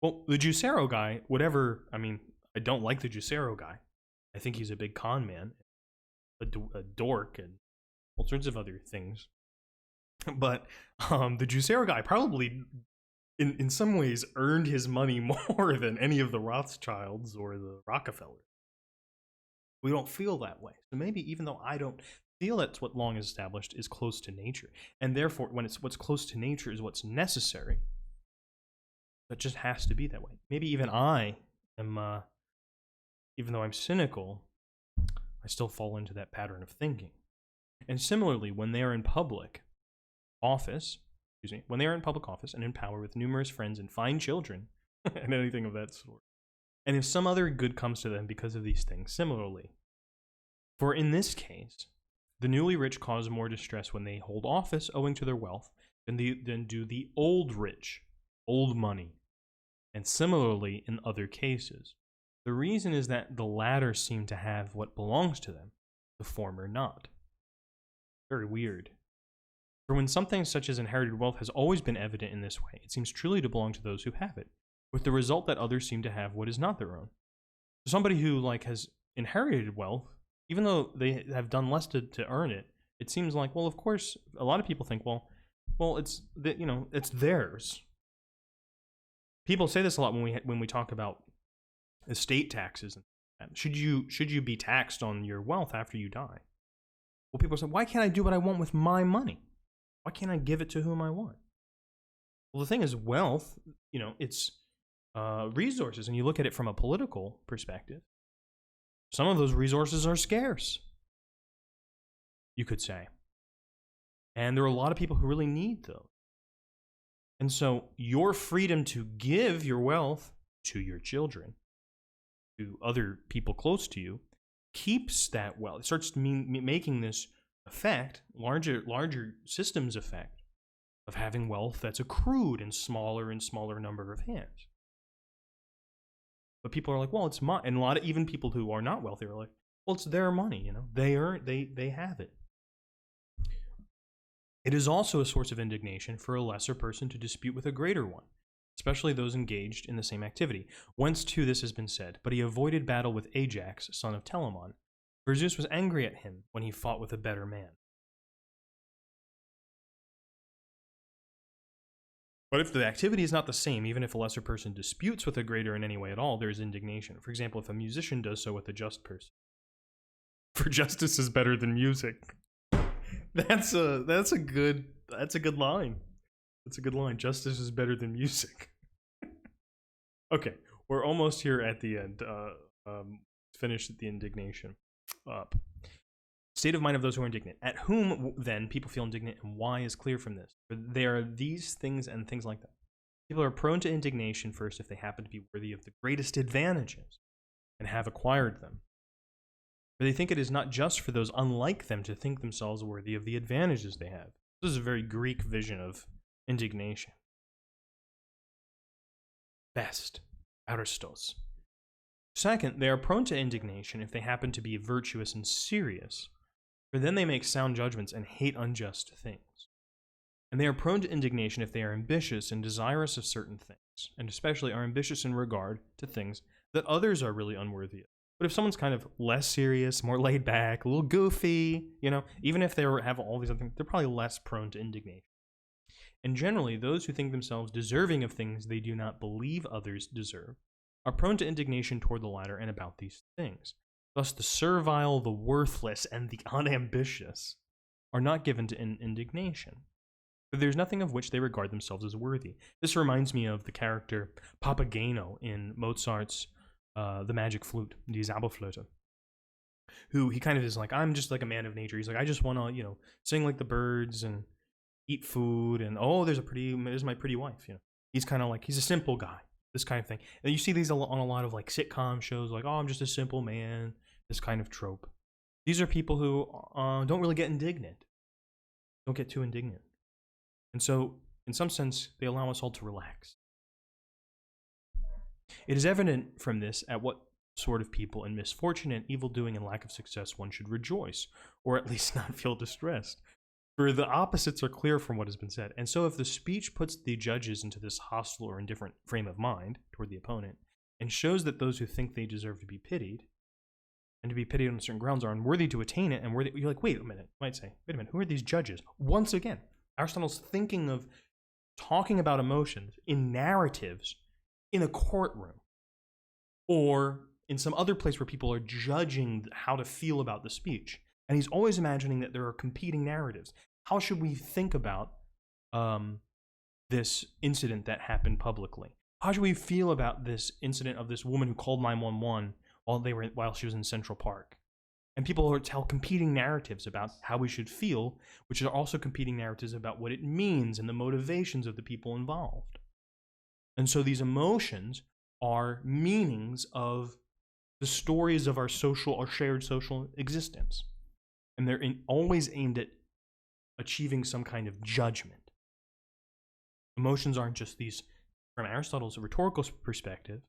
Well, the Juicero guy, I don't like the Juicero guy. I think he's a big con man, a dork, and all sorts of other things. But the Juicero guy probably, in some ways, earned his money more than any of the Rothschilds or the Rockefellers. We don't feel that way. So maybe even though I don't feel that's what long is established is close to nature, and therefore when it's what's close to nature is what's necessary, that just has to be that way. Maybe even I am, even though I'm cynical, I still fall into that pattern of thinking. And similarly, when they are in public office and in power with numerous friends and fine children and anything of that sort, and if some other good comes to them because of these things, similarly, for in this case, the newly rich cause more distress when they hold office owing to their wealth than do the old rich, old money. And similarly in other cases. The reason is that the latter seem to have what belongs to them, the former not. Very weird. For when something such as inherited wealth has always been evident in this way, it seems truly to belong to those who have it, with the result that others seem to have what is not their own. So somebody who has inherited wealth, even though they have done less to earn it, it seems like, well, of course, a lot of people think, well, it's theirs. People say this a lot when we talk about estate taxes. Should you be taxed on your wealth after you die? Well, people say, why can't I do what I want with my money? Why can't I give it to whom I want? Well, the thing is, wealth, it's resources, and you look at it from a political perspective. Some of those resources are scarce, you could say. And there are a lot of people who really need those. And so your freedom to give your wealth to your children, to other people close to you, keeps that wealth. It starts making this effect, larger systems effect, of having wealth that's accrued in smaller and smaller number of hands. But people are like, well, it's mine. And even people who are not wealthy are like, well, it's their money, They have it. It is also a source of indignation for a lesser person to dispute with a greater one, especially those engaged in the same activity. Whence too this has been said, but he avoided battle with Ajax, son of Telamon, for Zeus was angry at him when he fought with a better man. But if the activity is not the same, even if a lesser person disputes with a greater in any way at all, there is indignation. For example, if a musician does so with a just person. For justice is better than music. That's a good line. That's a good line. Justice is better than music. Okay, we're almost here at the end. Finish the indignation up. State of mind of those who are indignant. At whom, then, people feel indignant, and why is clear from this. For there are these things and things like that. People are prone to indignation first if they happen to be worthy of the greatest advantages and have acquired them. For they think it is not just for those unlike them to think themselves worthy of the advantages they have. This is a very Greek vision of indignation. Best, Aristotle. Second, they are prone to indignation if they happen to be virtuous and serious, for then they make sound judgments and hate unjust things. And they are prone to indignation if they are ambitious and desirous of certain things, and especially are ambitious in regard to things that others are really unworthy of. But if someone's kind of less serious, more laid back, a little goofy, even if they have all these other things, they're probably less prone to indignation. And generally, those who think themselves deserving of things they do not believe others deserve are prone to indignation toward the latter and about these things. Thus, the servile, the worthless, and the unambitious are not given to indignation, for there's nothing of which they regard themselves as worthy. This reminds me of the character Papageno in Mozart's the magic flute, die Zauberflöte, who he kind of is like, I'm just like a man of nature. He's like, I just want to, sing like the birds and eat food, and there's my pretty wife. He's kind of like, he's a simple guy, this kind of thing. And you see these on a lot of like sitcom shows, like, oh, I'm just a simple man, this kind of trope. These are people who don't really get indignant, don't get too indignant. And so, in some sense, they allow us all to relax. It is evident from this at what sort of people in misfortune and evil doing and lack of success one should rejoice, or at least not feel distressed. For the opposites are clear from what has been said. And so if the speech puts the judges into this hostile or indifferent frame of mind toward the opponent, and shows that those who think they deserve to be pitied, and to be pitied on certain grounds, are unworthy to attain it, and worthy, you're like, wait a minute, might say, wait a minute, who are these judges? Once again, Aristotle's thinking of talking about emotions in narratives in a courtroom, or in some other place where people are judging how to feel about the speech. And he's always imagining that there are competing narratives. How should we think about this incident that happened publicly? How should we feel about this incident of this woman who called 911 while she was in Central Park? And people tell competing narratives about how we should feel, which are also competing narratives about what it means and the motivations of the people involved. And so these emotions are meanings of the stories of our shared social existence. And they're always aimed at achieving some kind of judgment. Emotions aren't just these, from Aristotle's rhetorical perspective,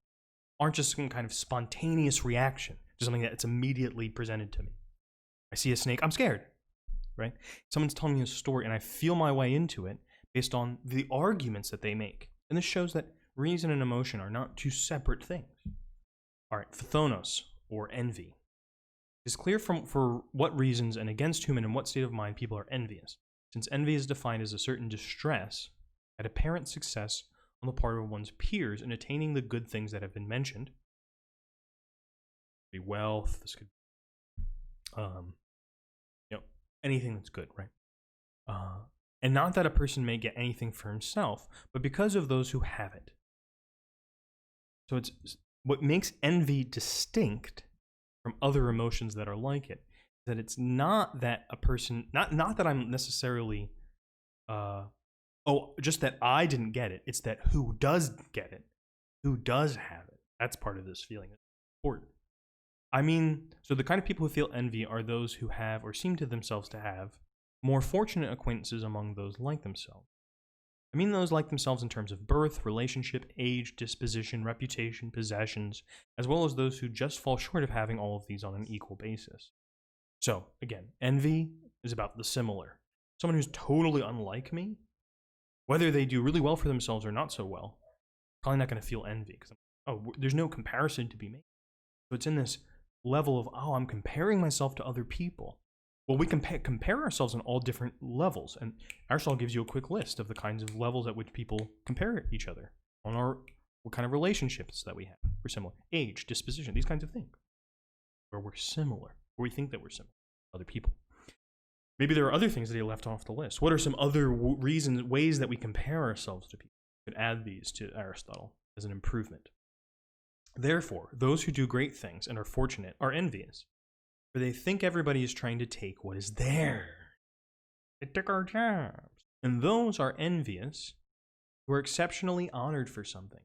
aren't just some kind of spontaneous reaction to something that's immediately presented to me. I see a snake, I'm scared, right? Someone's telling me a story and I feel my way into it based on the arguments that they make. And this shows that reason and emotion are not two separate things. All right, phthonos, or envy. It's clear for what reasons and against whom and in what state of mind people are envious, since envy is defined as a certain distress at apparent success on the part of one's peers in attaining the good things that have been mentioned. This could be wealth, this could be, anything that's good, right? And not that a person may get anything for himself, but because of those who have it. So it's what makes envy distinct from other emotions that are like it, that it's not that a person, not that I'm necessarily, just that I didn't get it. It's that who does get it, who does have it. That's part of this feeling. It's important. I mean, so the kind of people who feel envy are those who have, or seem to themselves to have, more fortunate acquaintances among those like themselves. I mean those like themselves in terms of birth, relationship, age, disposition, reputation, possessions, as well as those who just fall short of having all of these on an equal basis. So, again, envy is about the similar. Someone who's totally unlike me, whether they do really well for themselves or not so well, probably not going to feel envy, because there's no comparison to be made. So it's in this level of, I'm comparing myself to other people. Well, we can compare ourselves on all different levels, and Aristotle gives you a quick list of the kinds of levels at which people compare each other on what kind of relationships that we have. We're similar. Age, disposition, these kinds of things. Where we're similar, where we think that we're similar to other people. Maybe there are other things that he left off the list. What are some other ways that we compare ourselves to people? We could add these to Aristotle as an improvement. Therefore, those who do great things and are fortunate are envious, for they think everybody is trying to take what is theirs. They took our jobs. And those are envious who are exceptionally honored for something,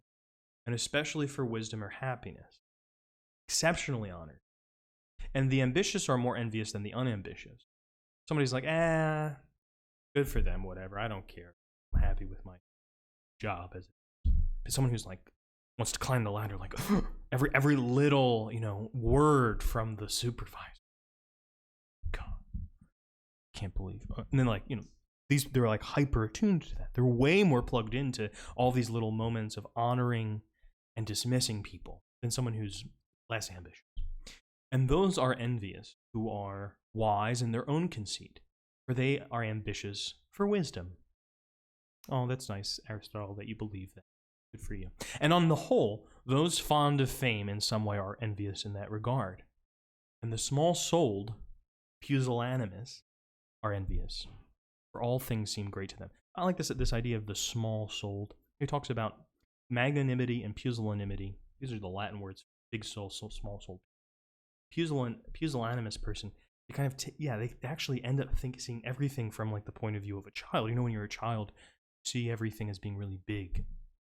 and especially for wisdom or happiness. Exceptionally honored. And the ambitious are more envious than the unambitious. Somebody's like, good for them, whatever, I don't care. I'm happy with my job as but someone who's like wants to climb the ladder, like every little, word from the supervisor. God, can't believe. And then they're like hyper attuned to that. They're way more plugged into all these little moments of honoring and dismissing people than someone who's less ambitious. And those are envious who are wise in their own conceit, for they are ambitious for wisdom. Oh, that's nice, Aristotle, that you believe that. Good for you. And on the whole, those fond of fame in some way are envious in that regard. And the small-souled, pusillanimous, are envious, for all things seem great to them. I like this idea of the small-souled. He talks about magnanimity and pusillanimity. These are the Latin words big soul, small soul. Pusillanimous person, they kind of they actually end up seeing everything from like the point of view of a child. You know, when you're a child, you see everything as being really big.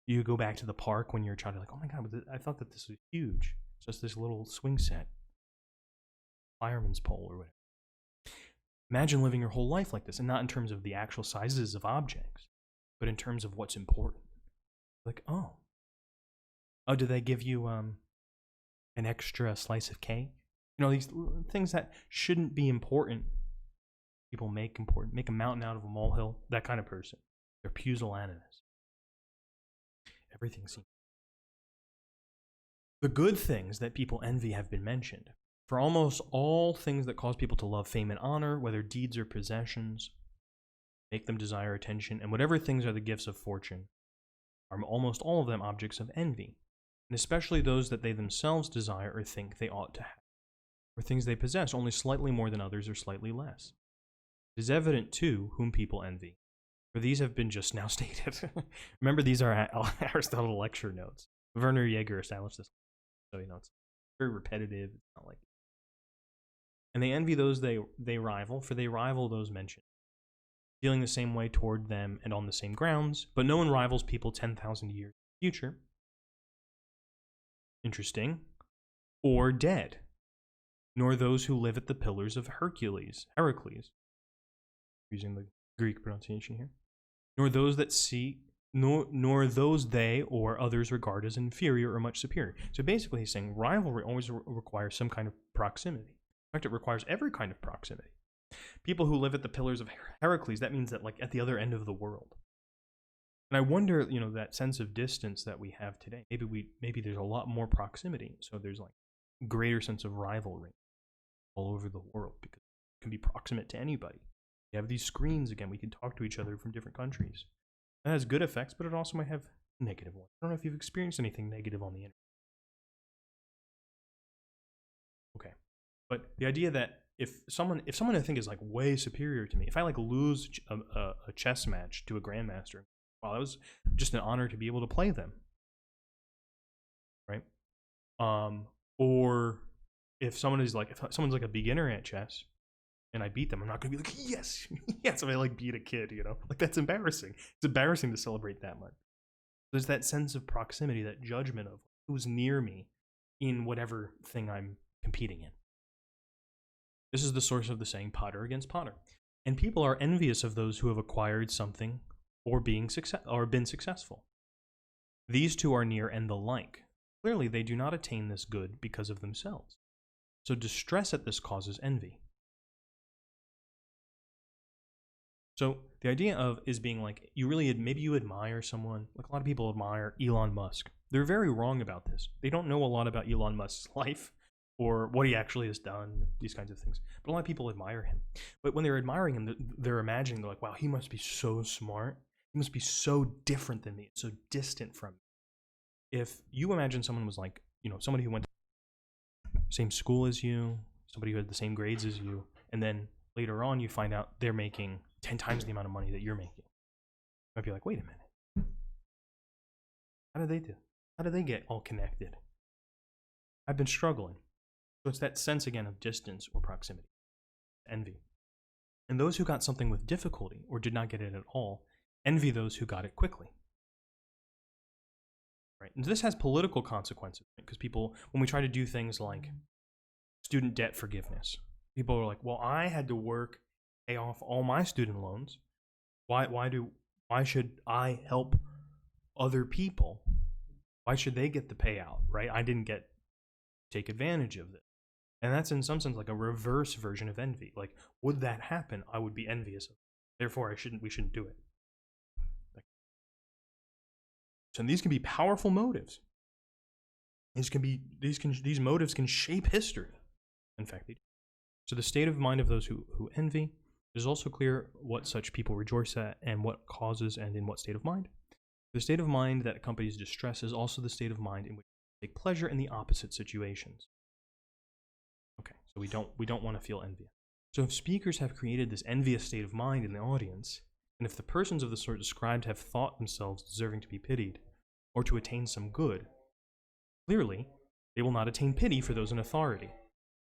You go back to the park when you're a child, you're like, oh my god, I thought that this was huge. It's just this little swing set, fireman's pole or whatever. Imagine living your whole life like this, and not in terms of the actual sizes of objects, but in terms of what's important. Like, oh, did they give you an extra slice of cake? You know, these things that shouldn't be important, people make important. Make a mountain out of a molehill. That kind of person. They're pusillanimous. Everything seems. The good things that people envy have been mentioned. For almost all things that cause people to love fame and honor, whether deeds or possessions, make them desire attention, and whatever things are the gifts of fortune, are almost all of them objects of envy, and especially those that they themselves desire or think they ought to have, or things they possess only slightly more than others or slightly less. It is evident, too, whom people envy, for these have been just now stated. Remember, these are Aristotle lecture notes. Werner Jaeger established this, so you know it's very repetitive. It's not like, and they envy those they rival, for they rival those mentioned, feeling the same way toward them and on the same grounds. But no one rivals people 10,000 years in the future. Interesting. Or dead, nor those who live at the pillars of Heracles, using the Greek pronunciation here, nor those that see, nor those they or others regard as inferior or much superior. So basically he's saying rivalry always requires some kind of proximity. In fact, it requires every kind of proximity. People who live at the pillars of Heracles, that means that like at the other end of the world. And I wonder, you know, that sense of distance that we have today, maybe there's a lot more proximity. So there's like a greater sense of rivalry all over the world because it can be proximate to anybody. We have these screens again, we can talk to each other from different countries. That has good effects, but it also might have negative ones. I don't know if you've experienced anything negative on the internet. Okay. But the idea that if someone I think is like way superior to me, if I like lose a chess match to a grandmaster, wow, that was just an honor to be able to play them, right? Or if someone's like a beginner at chess and I beat them, I'm not gonna be like, yes, yes, if I like beat a kid, you know, like that's embarrassing. It's embarrassing to celebrate that much. There's that sense of proximity, that judgment of who's near me in whatever thing I'm competing in. This is the source of the saying potter against potter. And people are envious of those who have acquired something or been successful. These two are near and the like. Clearly, they do not attain this good because of themselves. So distress at this causes envy. So the idea of is being like, maybe you admire someone, like a lot of people admire Elon Musk. They're very wrong about this. They don't know a lot about Elon Musk's life or what he actually has done, these kinds of things. But a lot of people admire him. But when they're admiring him, they're imagining, they're like, wow, he must be so smart. He must be so different than me, so distant from me. If you imagine someone was like, you know, somebody who went to the same school as you, somebody who had the same grades as you, and then later on you find out they're making 10 times the amount of money that you're making. You might be like, wait a minute. How did they do? How did they get all connected? I've been struggling. So it's that sense again of distance or proximity, envy. And those who got something with difficulty or did not get it at all, envy those who got it quickly. Right? And this has political consequences, because people, when we try to do things like student debt forgiveness, people are like, well, I had to work, pay off all my student loans. Why should I help other people? Why should they get the payout, right? I didn't take advantage of this. And that's in some sense like a reverse version of envy. Like, would that happen, I would be envious of it. Therefore, we shouldn't do it. So these can be powerful motives. These motives can shape history. In fact, they do. So the state of mind of those who envy, it is also clear what such people rejoice at and what causes and in what state of mind. The state of mind that accompanies distress is also the state of mind in which we take pleasure in the opposite situations. Okay, so we don't want to feel envious. So if speakers have created this envious state of mind in the audience, and if the persons of the sort described have thought themselves deserving to be pitied, or to attain some good, clearly They will not attain pity for those in authority.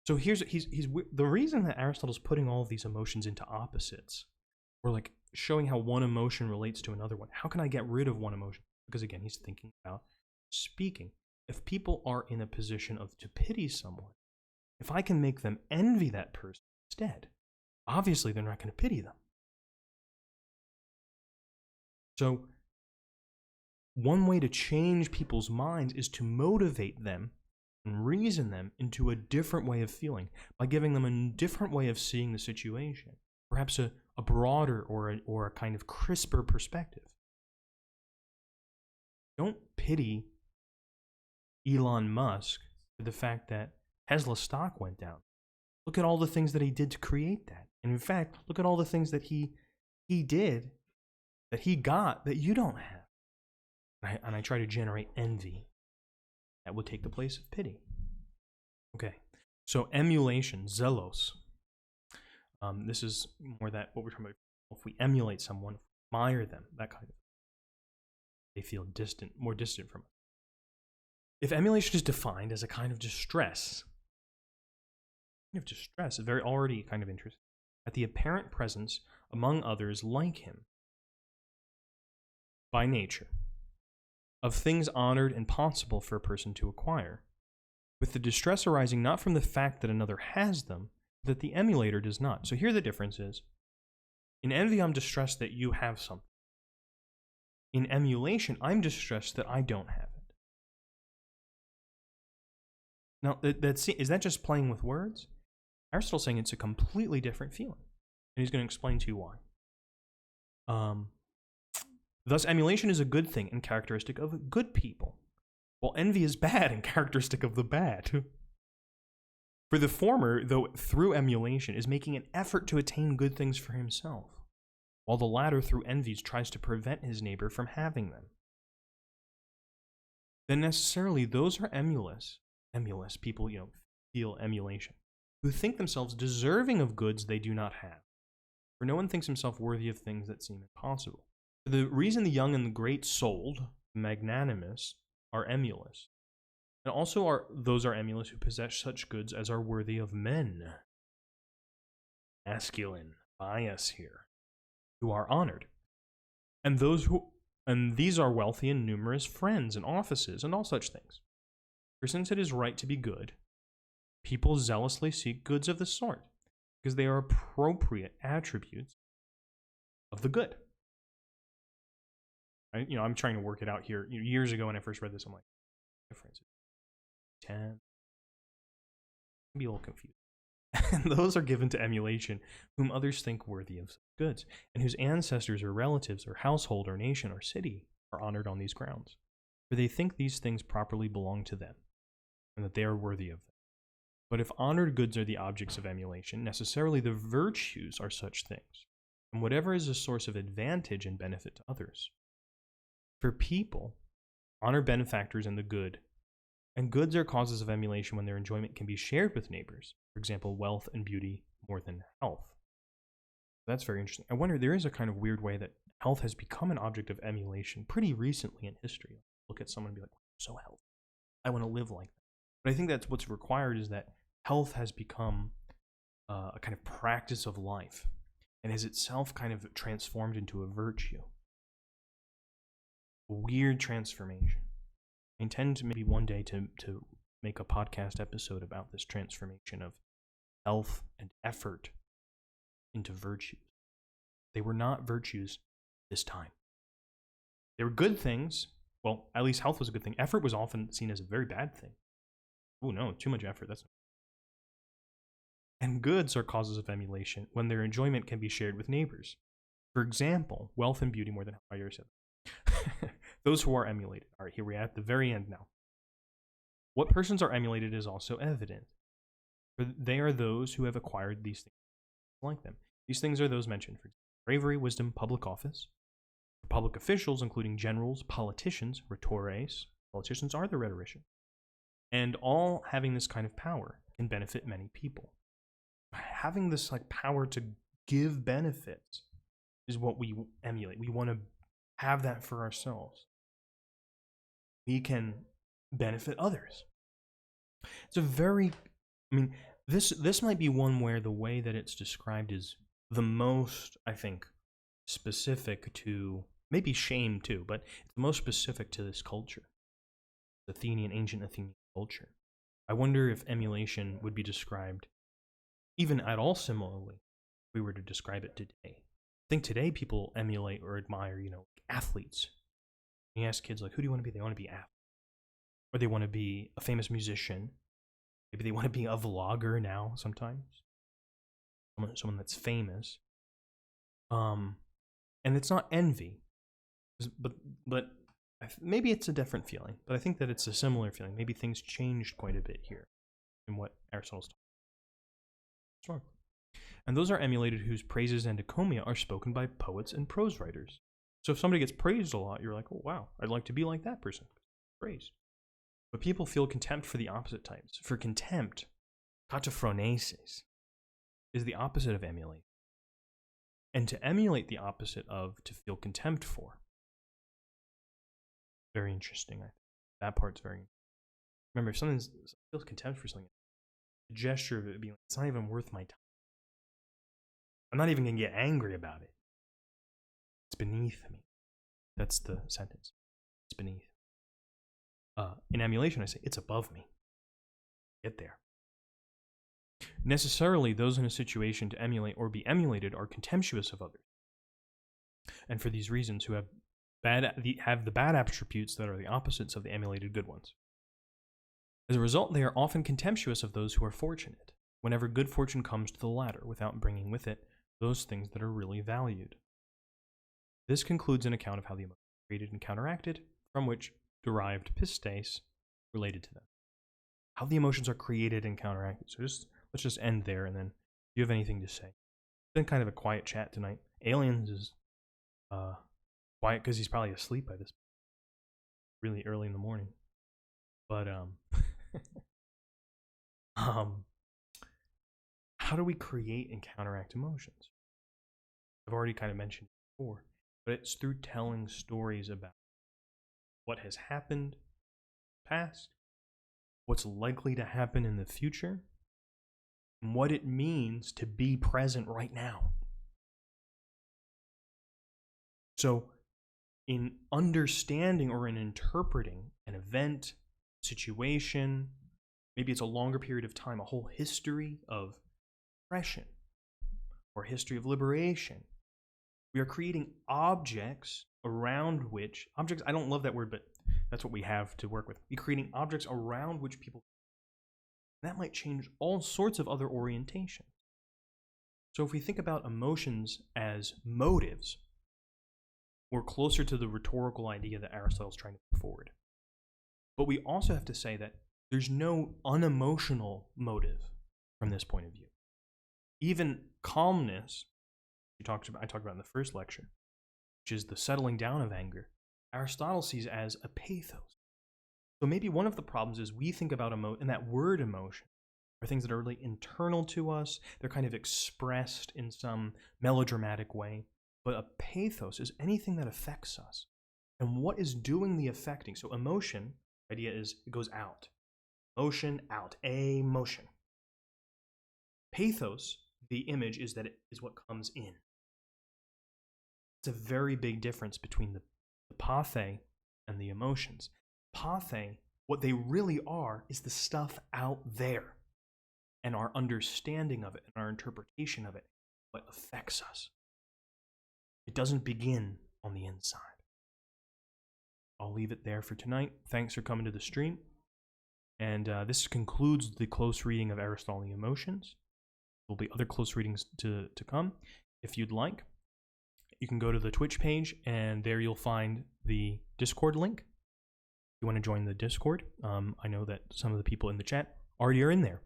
So he's the reason that Aristotle's putting all of these emotions into opposites, or like showing how one emotion relates to another one. How can I get rid of one emotion? Because again, he's thinking about speaking. If people are in a position of to pity someone, if I can make them envy that person instead, obviously they're not going to pity them. So one way to change people's minds is to motivate them and reason them into a different way of feeling by giving them a different way of seeing the situation, perhaps a broader or a kind of crisper perspective. Don't pity Elon Musk for the fact that Tesla stock went down. Look at all the things that he did to create that. And in fact, look at all the things that he did, that he got, that you don't have. And I try to generate envy. That would take the place of pity. Okay, so emulation, zelos. This is more that what we're talking about. If we emulate someone, admire them, that kind of thing, they feel distant, more distant from us. If emulation is defined as a kind of distress, is very already kind of interesting, at the apparent presence among others like him, by nature, of things honored and possible for a person to acquire, with the distress arising not from the fact that another has them, but that the emulator does not. So here the difference is, in envy I'm distressed that you have something. In emulation, I'm distressed that I don't have it. Now, is that just playing with words? Aristotle's saying it's a completely different feeling, and he's going to explain to you why. Thus, emulation is a good thing and characteristic of good people, while envy is bad and characteristic of the bad. For the former, though through emulation, is making an effort to attain good things for himself, while the latter, through envies, tries to prevent his neighbor from having them. Then necessarily those are emulous people, feel emulation, who think themselves deserving of goods they do not have. For no one thinks himself worthy of things that seem impossible. For the reason the young and the great-souled, magnanimous, are emulous, and also those are emulous who possess such goods as are worthy of men. Masculine bias here, who are honored, and these are wealthy and numerous friends and offices and all such things. For since it is right to be good, people zealously seek goods of this sort, because they are appropriate attributes of the good. I'm trying to work it out here. Years ago when I first read this, I'm like, difference 10. Be a little confused. And those are given to emulation, whom others think worthy of goods, and whose ancestors or relatives or household or nation or city are honored on these grounds. For they think these things properly belong to them, and that they are worthy of them. But if honored goods are the objects of emulation, necessarily the virtues are such things, and whatever is a source of advantage and benefit to others. For people, honor benefactors and the good, and goods are causes of emulation when their enjoyment can be shared with neighbors, for example, wealth and beauty more than health. That's very interesting. I wonder, there is a kind of weird way that health has become an object of emulation pretty recently in history. Look at someone and be like, so healthy. I want to live like that. But I think that's what's required, is that health has become a kind of practice of life and has itself kind of transformed into a virtue. A weird transformation. I intend to maybe one day to make a podcast episode about this transformation of health and effort into virtues. They were not virtues this time. They were good things. Well, at least health was a good thing. Effort was often seen as a very bad thing. Oh no, too much effort. And goods are causes of emulation when their enjoyment can be shared with neighbors. For example, wealth and beauty more than I already said. Those who are emulated. All right, here we are at the very end now. What persons are emulated is also evident, for they are those who have acquired these things like them. These things are those mentioned, for example, bravery, wisdom, public office. For public officials, including generals, politicians, rhetores, politicians are the rhetoricians, and all having this kind of power can benefit many people. Having this power to give benefits is what we emulate. We want to have that for ourselves. We can benefit others. It's a very, I mean, this might be one where the way that it's described is the most, I think, specific to, maybe shame too, but it's the most specific to this culture, ancient Athenian culture. I wonder if emulation would be described even at all similarly if we were to describe it today. I think today people emulate or admire, athletes. You ask kids, like, who do you want to be? They want to be athletes. Or they want to be a famous musician. Maybe they want to be a vlogger now sometimes. Someone that's famous. And it's not envy. But maybe it's a different feeling. But I think that it's a similar feeling. Maybe things changed quite a bit here in what Aristotle's talking about. And those are emulated whose praises and encomium are spoken by poets and prose writers. So if somebody gets praised a lot, you're like, oh wow, I'd like to be like that person. Praised. But people feel contempt for the opposite types. For contempt, kataphronesis, is the opposite of emulate. And to emulate the opposite of to feel contempt for. Very interesting, I think. That part's very interesting. Remember, if someone feels contempt for something, the gesture of it being like, it's not even worth my time. I'm not even going to get angry about it. It's beneath me. That's the sentence. It's beneath. In emulation, I say, it's above me. Get there. Necessarily, those in a situation to emulate or be emulated are contemptuous of others. And for these reasons, who have the bad attributes that are the opposites of the emulated good ones. As a result, they are often contemptuous of those who are fortunate, whenever good fortune comes to the latter, without bringing with it those things that are really valued. This concludes an account of how the emotions are created and counteracted, from which derived pistes related to them. How the emotions are created and counteracted. So let's just end there, and then if you have anything to say. It's been kind of a quiet chat tonight. Aliens is quiet because he's probably asleep by this really early in the morning. But how do we create and counteract emotions? I've already kind of mentioned it before, but it's through telling stories about what has happened in the past, what's likely to happen in the future, and what it means to be present right now. So, in understanding or in interpreting an event, situation, maybe it's a longer period of time, a whole history of oppression or history of liberation, we are creating objects around which, I don't love that word, but that's what we have to work with. We're creating objects around which people, that might change all sorts of other orientations. So if we think about emotions as motives, we're closer to the rhetorical idea that Aristotle is trying to put forward. But we also have to say that there's no unemotional motive from this point of view. Even calmness, I talked about in the first lecture, which is the settling down of anger, Aristotle sees as a pathos. So maybe one of the problems is we think about and that word emotion are things that are really internal to us. They're kind of expressed in some melodramatic way. But a pathos is anything that affects us. And what is doing the affecting? So emotion, the idea is it goes out. Motion, out. Emotion. Pathos, the image, is that it is what comes in. It's a very big difference between the pathe and the emotions. Pathe, what they really are, is the stuff out there. And our understanding of it and our interpretation of it, what affects us. It doesn't begin on the inside. I'll leave it there for tonight. Thanks for coming to the stream. And this concludes the close reading of Aristotelian Emotions. There will be other close readings to come. If you'd like, you can go to the Twitch page, and there you'll find the Discord link. If you want to join the Discord, I know that some of the people in the chat already are in there.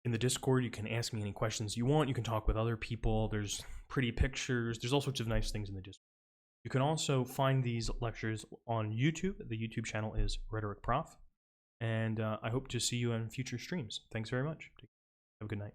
In the Discord, you can ask me any questions you want. You can talk with other people. There's pretty pictures. There's all sorts of nice things in the Discord. You can also find these lectures on YouTube. The YouTube channel is Rhetoric Prof. And I hope to see you on future streams. Thanks very much. Have a good night.